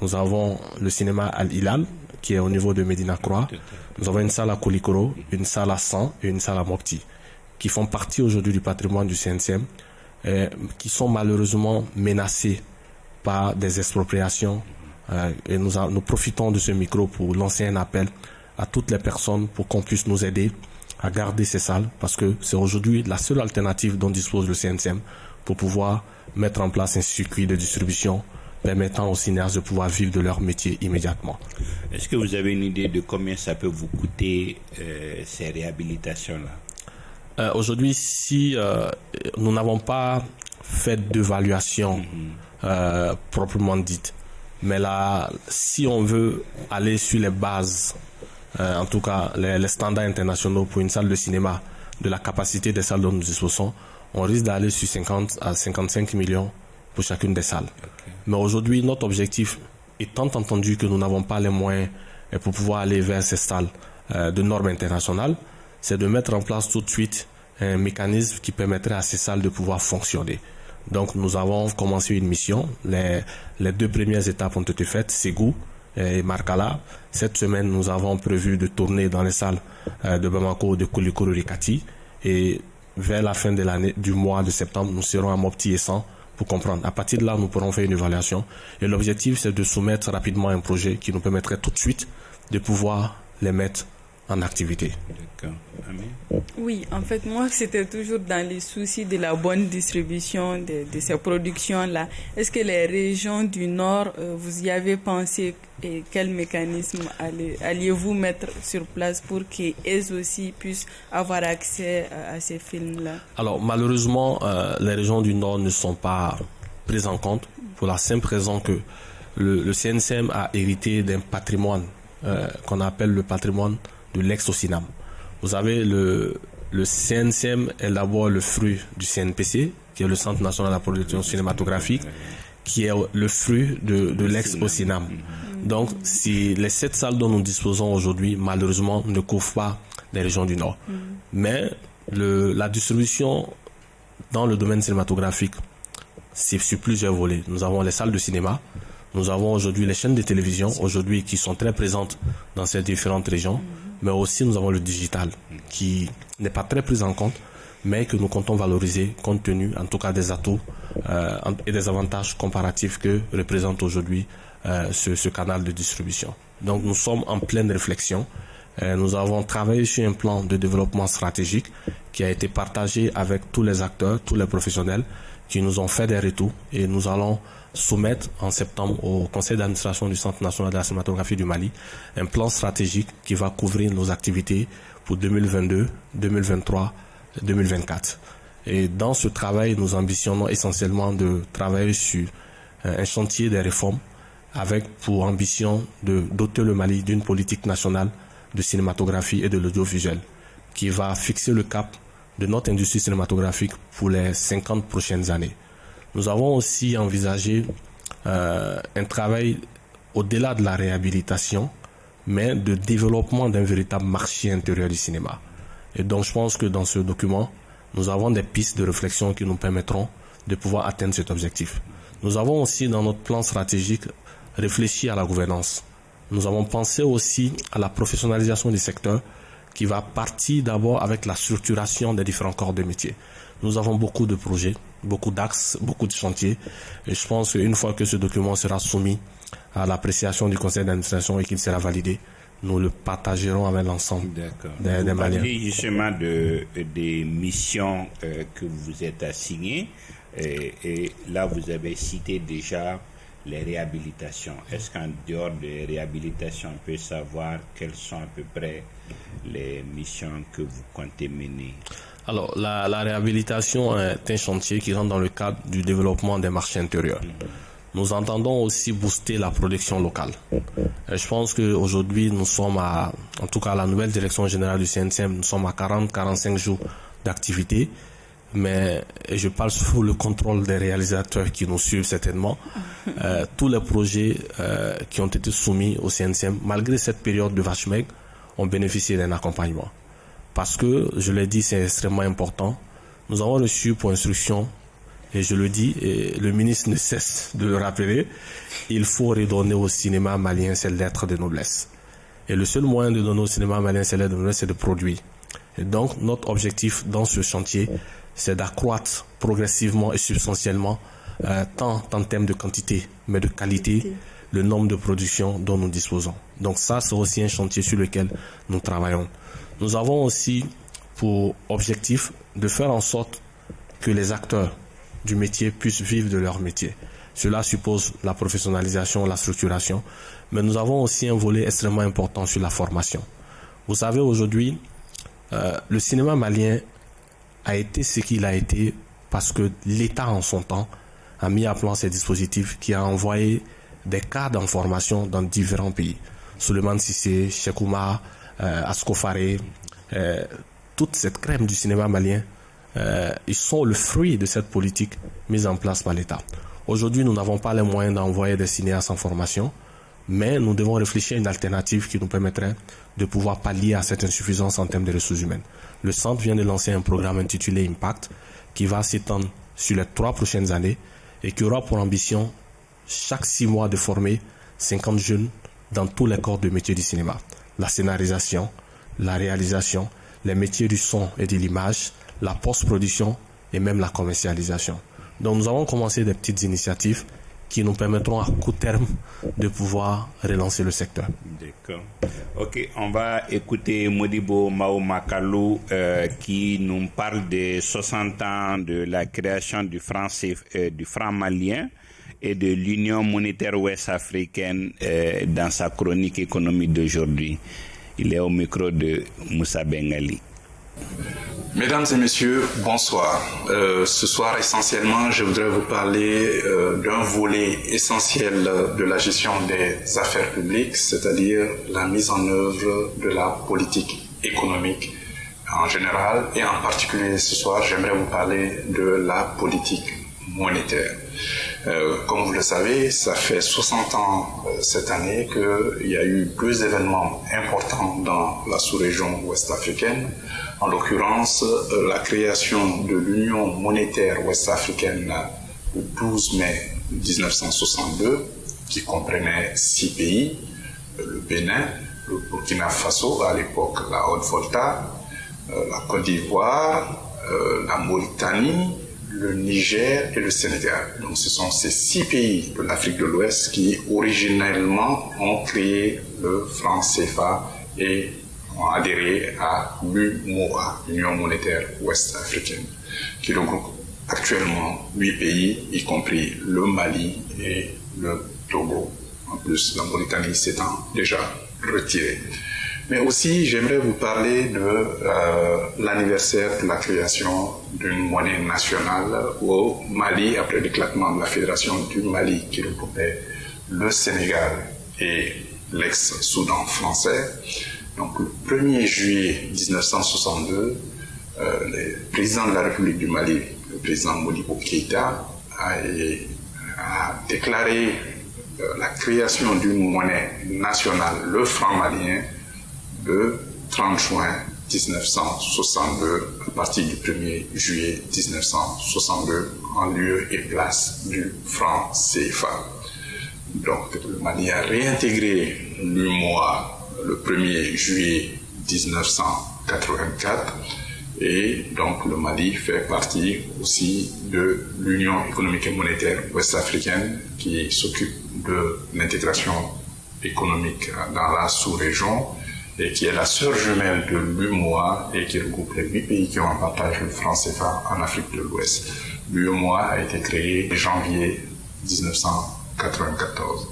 C: Nous avons le cinéma Al-Hilal qui est au niveau de Médina Croix. Nous avons une salle à Kolikoro, une salle à San et une salle à Mopti, qui font partie aujourd'hui du patrimoine du CNCM, qui sont malheureusement menacés par des expropriations. Et nous profitons de ce micro pour lancer un appel à toutes les personnes pour qu'on puisse nous aider à garder ces salles, parce que c'est aujourd'hui la seule alternative dont dispose le CNCM pour pouvoir mettre en place un circuit de distribution permettant aux cinéastes de pouvoir vivre de leur métier immédiatement.
A: Est-ce que vous avez une idée de combien ça peut vous coûter ces réhabilitations-là?
C: Aujourd'hui, si nous n'avons pas fait d'évaluation proprement dite, mais là, si on veut aller sur les bases, en tout cas les standards internationaux pour une salle de cinéma, de la capacité des salles dont nous disposons, on risque d'aller sur 50 à 55 millions pour chacune des salles. Okay. Mais aujourd'hui, notre objectif, étant entendu que nous n'avons pas les moyens pour pouvoir aller vers ces salles de normes internationales, c'est de mettre en place tout de suite un mécanisme qui permettrait à ces salles de pouvoir fonctionner. Donc nous avons commencé une mission. Les 2 premières étapes ont été faites, Ségou et Markala. Cette semaine, nous avons prévu de tourner dans les salles de Bamako, de Koulikoro et Kati. Et vers la fin de l'année, du mois de septembre, nous serons à Mopti et San pour comprendre. À partir de là, nous pourrons faire une évaluation. Et l'objectif, c'est de soumettre rapidement un projet qui nous permettrait tout de suite de pouvoir les mettre en activité.
A: D'accord. Amen.
B: Oui, en fait, moi, c'était toujours dans les soucis de la bonne distribution de ces productions-là. Est-ce que les régions du Nord, vous y avez pensé et quel mécanisme alliez-vous mettre sur place pour qu'elles aussi puissent avoir accès à ces films-là? Alors,
C: malheureusement, les régions du Nord ne sont pas prises en compte pour la simple raison que le CNCM a hérité d'un patrimoine qu'on appelle le patrimoine de l'ex-OCINAM. Vous savez, le CNCM est d'abord le fruit du CNPC, qui est le Centre national de la production cinématographique, qui est le fruit de l'ex-OCINAM. Donc, si les 7 salles dont nous disposons aujourd'hui, malheureusement, ne couvrent pas les régions du Nord. Mais la distribution dans le domaine cinématographique, c'est sur plusieurs volets. Nous avons les salles de cinéma, nous avons aujourd'hui les chaînes de télévision, aujourd'hui qui sont très présentes dans ces différentes régions, mais aussi nous avons le digital, qui n'est pas très pris en compte, mais que nous comptons valoriser compte tenu, en tout cas, des atouts et des avantages comparatifs que représente aujourd'hui ce canal de distribution. Donc nous sommes en pleine réflexion. Nous avons travaillé sur un plan de développement stratégique qui a été partagé avec tous les acteurs, tous les professionnels qui nous ont fait des retours, et nous allons soumettre en septembre au conseil d'administration du Centre national de la cinématographie du Mali un plan stratégique qui va couvrir nos activités pour 2022, 2023, 2024. Et dans ce travail, nous ambitionnons essentiellement de travailler sur un chantier des réformes avec pour ambition de doter le Mali d'une politique nationale de cinématographie et de l'audiovisuel qui va fixer le cap de notre industrie cinématographique pour les 50 prochaines années. Nous avons aussi envisagé un travail au-delà de la réhabilitation, mais de développement d'un véritable marché intérieur du cinéma. Et donc je pense que dans ce document, nous avons des pistes de réflexion qui nous permettront de pouvoir atteindre cet objectif. Nous avons aussi dans notre plan stratégique réfléchi à la gouvernance. Nous avons pensé aussi à la professionnalisation du secteur qui va partir d'abord avec la structuration des différents corps de métier. Nous avons beaucoup de projets, beaucoup d'axes, beaucoup de chantiers. Et je pense qu'une fois que ce document sera soumis à l'appréciation du conseil d'administration et qu'il sera validé, nous le partagerons avec l'ensemble des Maliens. Vous parlez
A: justement des missions que vous êtes assignées. Et là, vous avez cité déjà les réhabilitations. Est-ce qu'en dehors des réhabilitations, on peut savoir quelles sont à peu près les missions que vous comptez mener?
C: Alors, la réhabilitation est un chantier qui rentre dans le cadre du développement des marchés intérieurs. Nous entendons aussi booster la production locale. Et je pense qu'aujourd'hui, nous sommes en tout cas la nouvelle direction générale du CNCM, nous sommes à 40-45 jours d'activité. Mais je parle sous le contrôle des réalisateurs qui nous suivent certainement. Tous les projets qui ont été soumis au CNCM, malgré cette période de vache maigre, ont bénéficié d'un accompagnement. Parce que, je l'ai dit, c'est extrêmement important. Nous avons reçu pour instruction, et je le dis, et le ministre ne cesse de le rappeler, il faut redonner au cinéma malien ses lettres de noblesse. Et le seul moyen de donner au cinéma malien ses lettres de noblesse, c'est de produire. Et donc, notre objectif dans ce chantier, c'est d'accroître progressivement et substantiellement, tant en termes de quantité, mais de qualité, le nombre de productions dont nous disposons. Donc ça, c'est aussi un chantier sur lequel nous travaillons. Nous avons aussi pour objectif de faire en sorte que les acteurs du métier puissent vivre de leur métier. Cela suppose la professionnalisation, la structuration, mais nous avons aussi un volet extrêmement important sur la formation. Vous savez, aujourd'hui, le cinéma malien a été ce qu'il a été parce que l'État en son temps a mis à plan ces dispositifs qui a envoyé des cadres en formation dans différents pays. Souleymane Cissé, Cheikh Oumar, Asko Faré, toute cette crème du cinéma malien, ils sont le fruit de cette politique mise en place par l'État. Aujourd'hui, nous n'avons pas les moyens d'envoyer des cinéastes en formation, mais nous devons réfléchir à une alternative qui nous permettrait de pouvoir pallier à cette insuffisance en termes de ressources humaines. Le centre vient de lancer un programme intitulé Impact qui va s'étendre sur les 3 prochaines années et qui aura pour ambition chaque 6 mois de former 50 jeunes dans tous les corps de métiers du cinéma. La scénarisation, la réalisation, les métiers du son et de l'image, la post-production et même la commercialisation. Donc nous avons commencé des petites initiatives qui nous permettront à court terme de pouvoir relancer le secteur.
A: D'accord. Ok, on va écouter Modibo Mahamadou qui nous parle des 60 ans de la création du franc malien et de l'Union monétaire ouest-africaine dans sa chronique économique d'aujourd'hui. Il est au micro de Moussa Bengali.
G: Mesdames et messieurs, bonsoir. Ce soir, essentiellement, je voudrais vous parler d'un volet essentiel de la gestion des affaires publiques, c'est-à-dire la mise en œuvre de la politique économique en général, et en particulier ce soir, j'aimerais vous parler de la politique monétaire. Comme vous le savez, ça fait 60 ans cette année qu'il y a eu 2 événements importants dans la sous-région ouest-africaine. En l'occurrence, la création de l'Union monétaire ouest-africaine le 12 mai 1962, qui comprenait 6 pays, le Bénin, le Burkina Faso, à l'époque la Haute-Volta, la Côte d'Ivoire, la Mauritanie, le Niger et le Sénégal. Donc ce sont ces 6 pays de l'Afrique de l'Ouest qui originellement ont créé le franc CFA et ont adhéré à l'UMOA, l'Union monétaire ouest-africaine, qui regroupe actuellement 8 pays, y compris le Mali et le Togo. En plus, la Mauritanie s'étant déjà retirée. Mais aussi, j'aimerais vous parler de l'anniversaire de la création d'une monnaie nationale au Mali, après l'éclatement de la Fédération du Mali, qui regroupait le Sénégal et l'ex-Soudan français. Donc, le 1er juillet 1962, le président de la République du Mali, le président Modibo Keïta, a déclaré la création d'une monnaie nationale, le franc malien, le 30 juin 1962, à partir du 1er juillet 1962, en lieu et place du franc CFA. Donc, le Mali a réintégré l'UMOA le 1er juillet 1984 et donc le Mali fait partie aussi de l'Union économique et monétaire ouest-africaine qui s'occupe de l'intégration économique dans la sous-région et qui est la sœur jumelle de l'UMOA et qui regroupe les 8 pays qui ont en partage le franc CFA en Afrique de l'Ouest. L'UMOA a été créé en janvier 1994.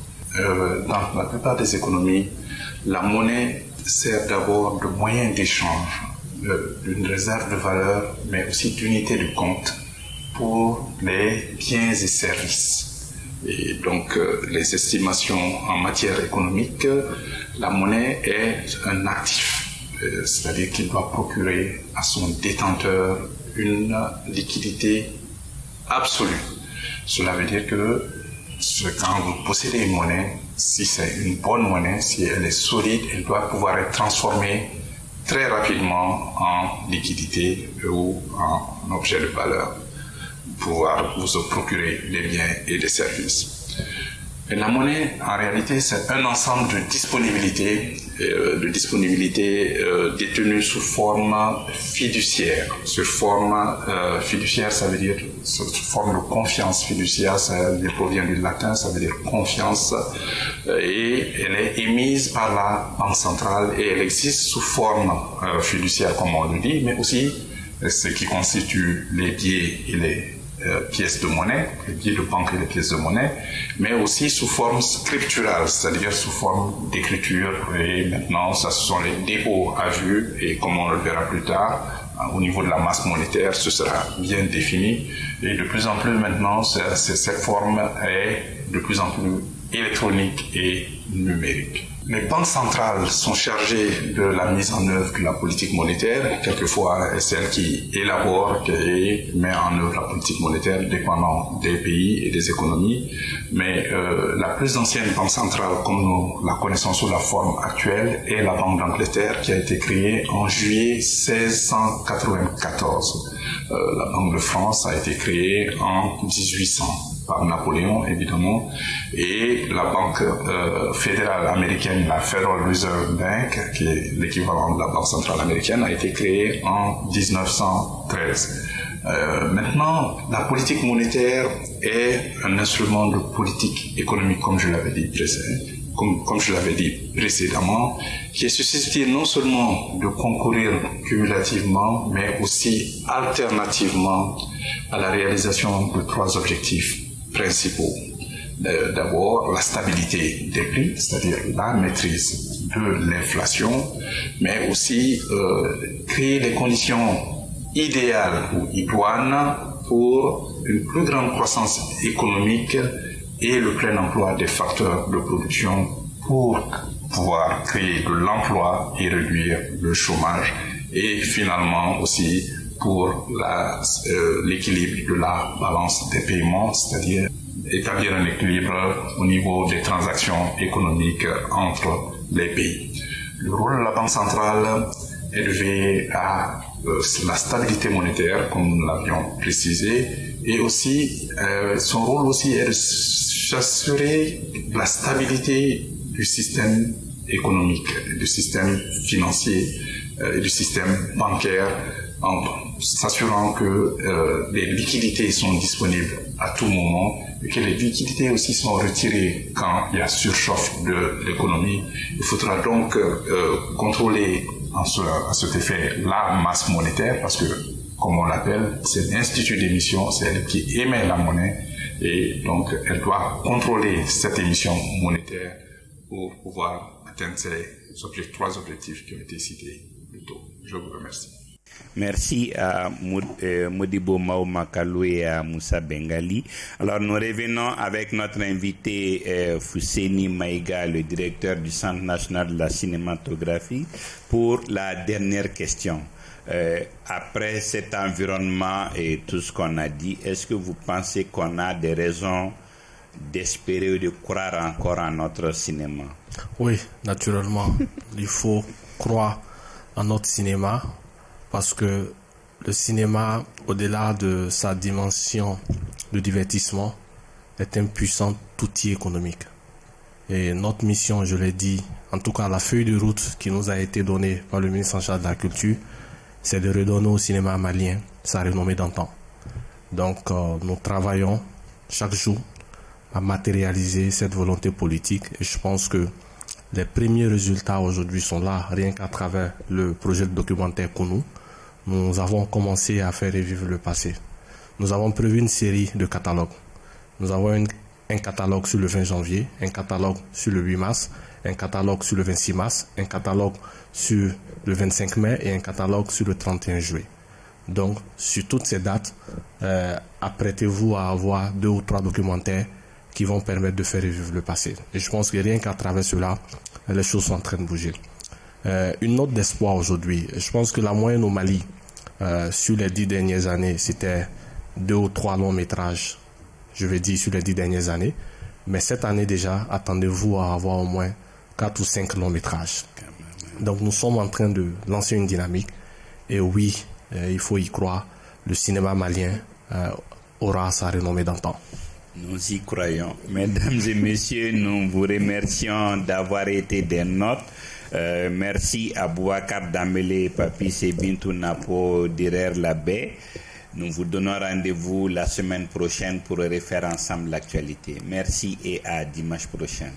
G: Dans la plupart des économies, la monnaie sert d'abord de moyen d'échange, d'une réserve de valeur, mais aussi d'unité de compte pour les biens et services. Et donc, les estimations en matière économique, la monnaie est un actif, c'est-à-dire qu'il doit procurer à son détenteur une liquidité absolue. Cela veut dire que quand vous possédez une monnaie, si c'est une bonne monnaie, si elle est solide, elle doit pouvoir être transformée très rapidement en liquidité ou en objet de valeur, pouvoir vous procurer des biens et des services. Et la monnaie, en réalité, c'est un ensemble de disponibilités détenues sous forme fiduciaire. Sous forme fiduciaire, ça veut dire sous forme de confiance fiduciaire, ça provient du latin, ça veut dire confiance, et elle est émise par la Banque centrale et elle existe sous forme fiduciaire, comme on le dit, mais aussi ce qui constitue les billets et les pièces de monnaie, les billets de banque et les pièces de monnaie, mais aussi sous forme scripturale, c'est-à-dire sous forme d'écriture. Et maintenant, ça, ce sont les dépôts à vue, et comme on le verra plus tard, au niveau de la masse monétaire, ce sera bien défini. Et de plus en plus maintenant, cette forme est de plus en plus électronique et numérique. Les banques centrales sont chargées de la mise en œuvre de la politique monétaire. Quelquefois, celle qui élabore et met en œuvre la politique monétaire dépendant des pays et des économies. Mais la plus ancienne banque centrale, comme nous la connaissons sous la forme actuelle, est la Banque d'Angleterre, qui a été créée en juillet 1694. La Banque de France a été créée en 1800. Par Napoléon, évidemment, et la Banque fédérale américaine, la Federal Reserve Bank, qui est l'équivalent de la Banque centrale américaine, a été créée en 1913. Maintenant, la politique monétaire est un instrument de politique économique, comme je l'avais dit précédemment, qui est susceptible non seulement de concourir cumulativement, mais aussi alternativement à la réalisation de 3 objectifs principaux. D'abord, la stabilité des prix, c'est-à-dire la maîtrise de l'inflation, mais aussi créer les conditions idéales ou idoines pour une plus grande croissance économique et le plein emploi des facteurs de production pour pouvoir créer de l'emploi et réduire le chômage, et finalement aussi pour l'équilibre de la balance des paiements, c'est-à-dire établir un équilibre au niveau des transactions économiques entre les pays. Le rôle de la Banque centrale est de veiller à la stabilité monétaire, comme nous l'avions précisé, et aussi son rôle aussi est de s'assurer de la stabilité du système économique, du système financier et du système bancaire, en s'assurant que les liquidités sont disponibles à tout moment et que les liquidités aussi sont retirées quand il y a surchauffe de l'économie. Il faudra donc contrôler à cet effet la masse monétaire, parce que, comme on l'appelle, c'est l'institut d'émission, c'est elle qui émet la monnaie, et donc elle doit contrôler cette émission monétaire pour pouvoir atteindre ces 3 objectifs qui ont été cités plus tôt. Je vous remercie.
A: Merci à Modibo Maoumakalou et à Moussa Bengali. Alors nous revenons avec notre invité Fousseni Maïga, le directeur du Centre national de la cinématographie, pour la dernière question. Après cet environnement et tout ce qu'on a dit, est-ce que vous pensez qu'on a des raisons d'espérer ou de croire encore en notre cinéma?
C: Oui, naturellement. Il faut croire en notre cinéma, parce que le cinéma, au-delà de sa dimension de divertissement, est un puissant outil économique. Et notre mission, je l'ai dit, en tout cas la feuille de route qui nous a été donnée par le ministre en charge de la Culture, c'est de redonner au cinéma malien sa renommée d'antan. Donc nous travaillons chaque jour à matérialiser cette volonté politique, et je pense que les premiers résultats aujourd'hui sont là, rien qu'à travers le projet de documentaire Kounou. Nous avons commencé à faire revivre le passé. Nous avons prévu une série de catalogues. Nous avons un catalogue sur le 20 janvier, un catalogue sur le 8 mars, un catalogue sur le 26 mars, un catalogue sur le 25 mai et un catalogue sur le 31 juillet. Donc, sur toutes ces dates, apprêtez-vous à avoir 2 ou 3 documentaires qui vont permettre de faire revivre le passé. Et je pense que rien qu'à travers cela, les choses sont en train de bouger. Une note d'espoir aujourd'hui. Je pense que la moyenne au Mali, sur les 10 dernières années, c'était 2 ou 3 longs métrages, je vais dire sur les 10 dernières années. Mais cette année déjà, attendez-vous à avoir au moins 4 ou 5 longs métrages. Donc nous sommes en train de lancer une dynamique. Et oui, il faut y croire, le cinéma malien aura sa renommée d'antan.
A: Nous y croyons. Mesdames et messieurs, nous vous remercions d'avoir été des nôtres. Merci à Bouakar Damele et Papi Sebintou Napo derrière la baie. Nous vous donnons rendez-vous la semaine prochaine pour refaire ensemble l'actualité. Merci et à dimanche prochain.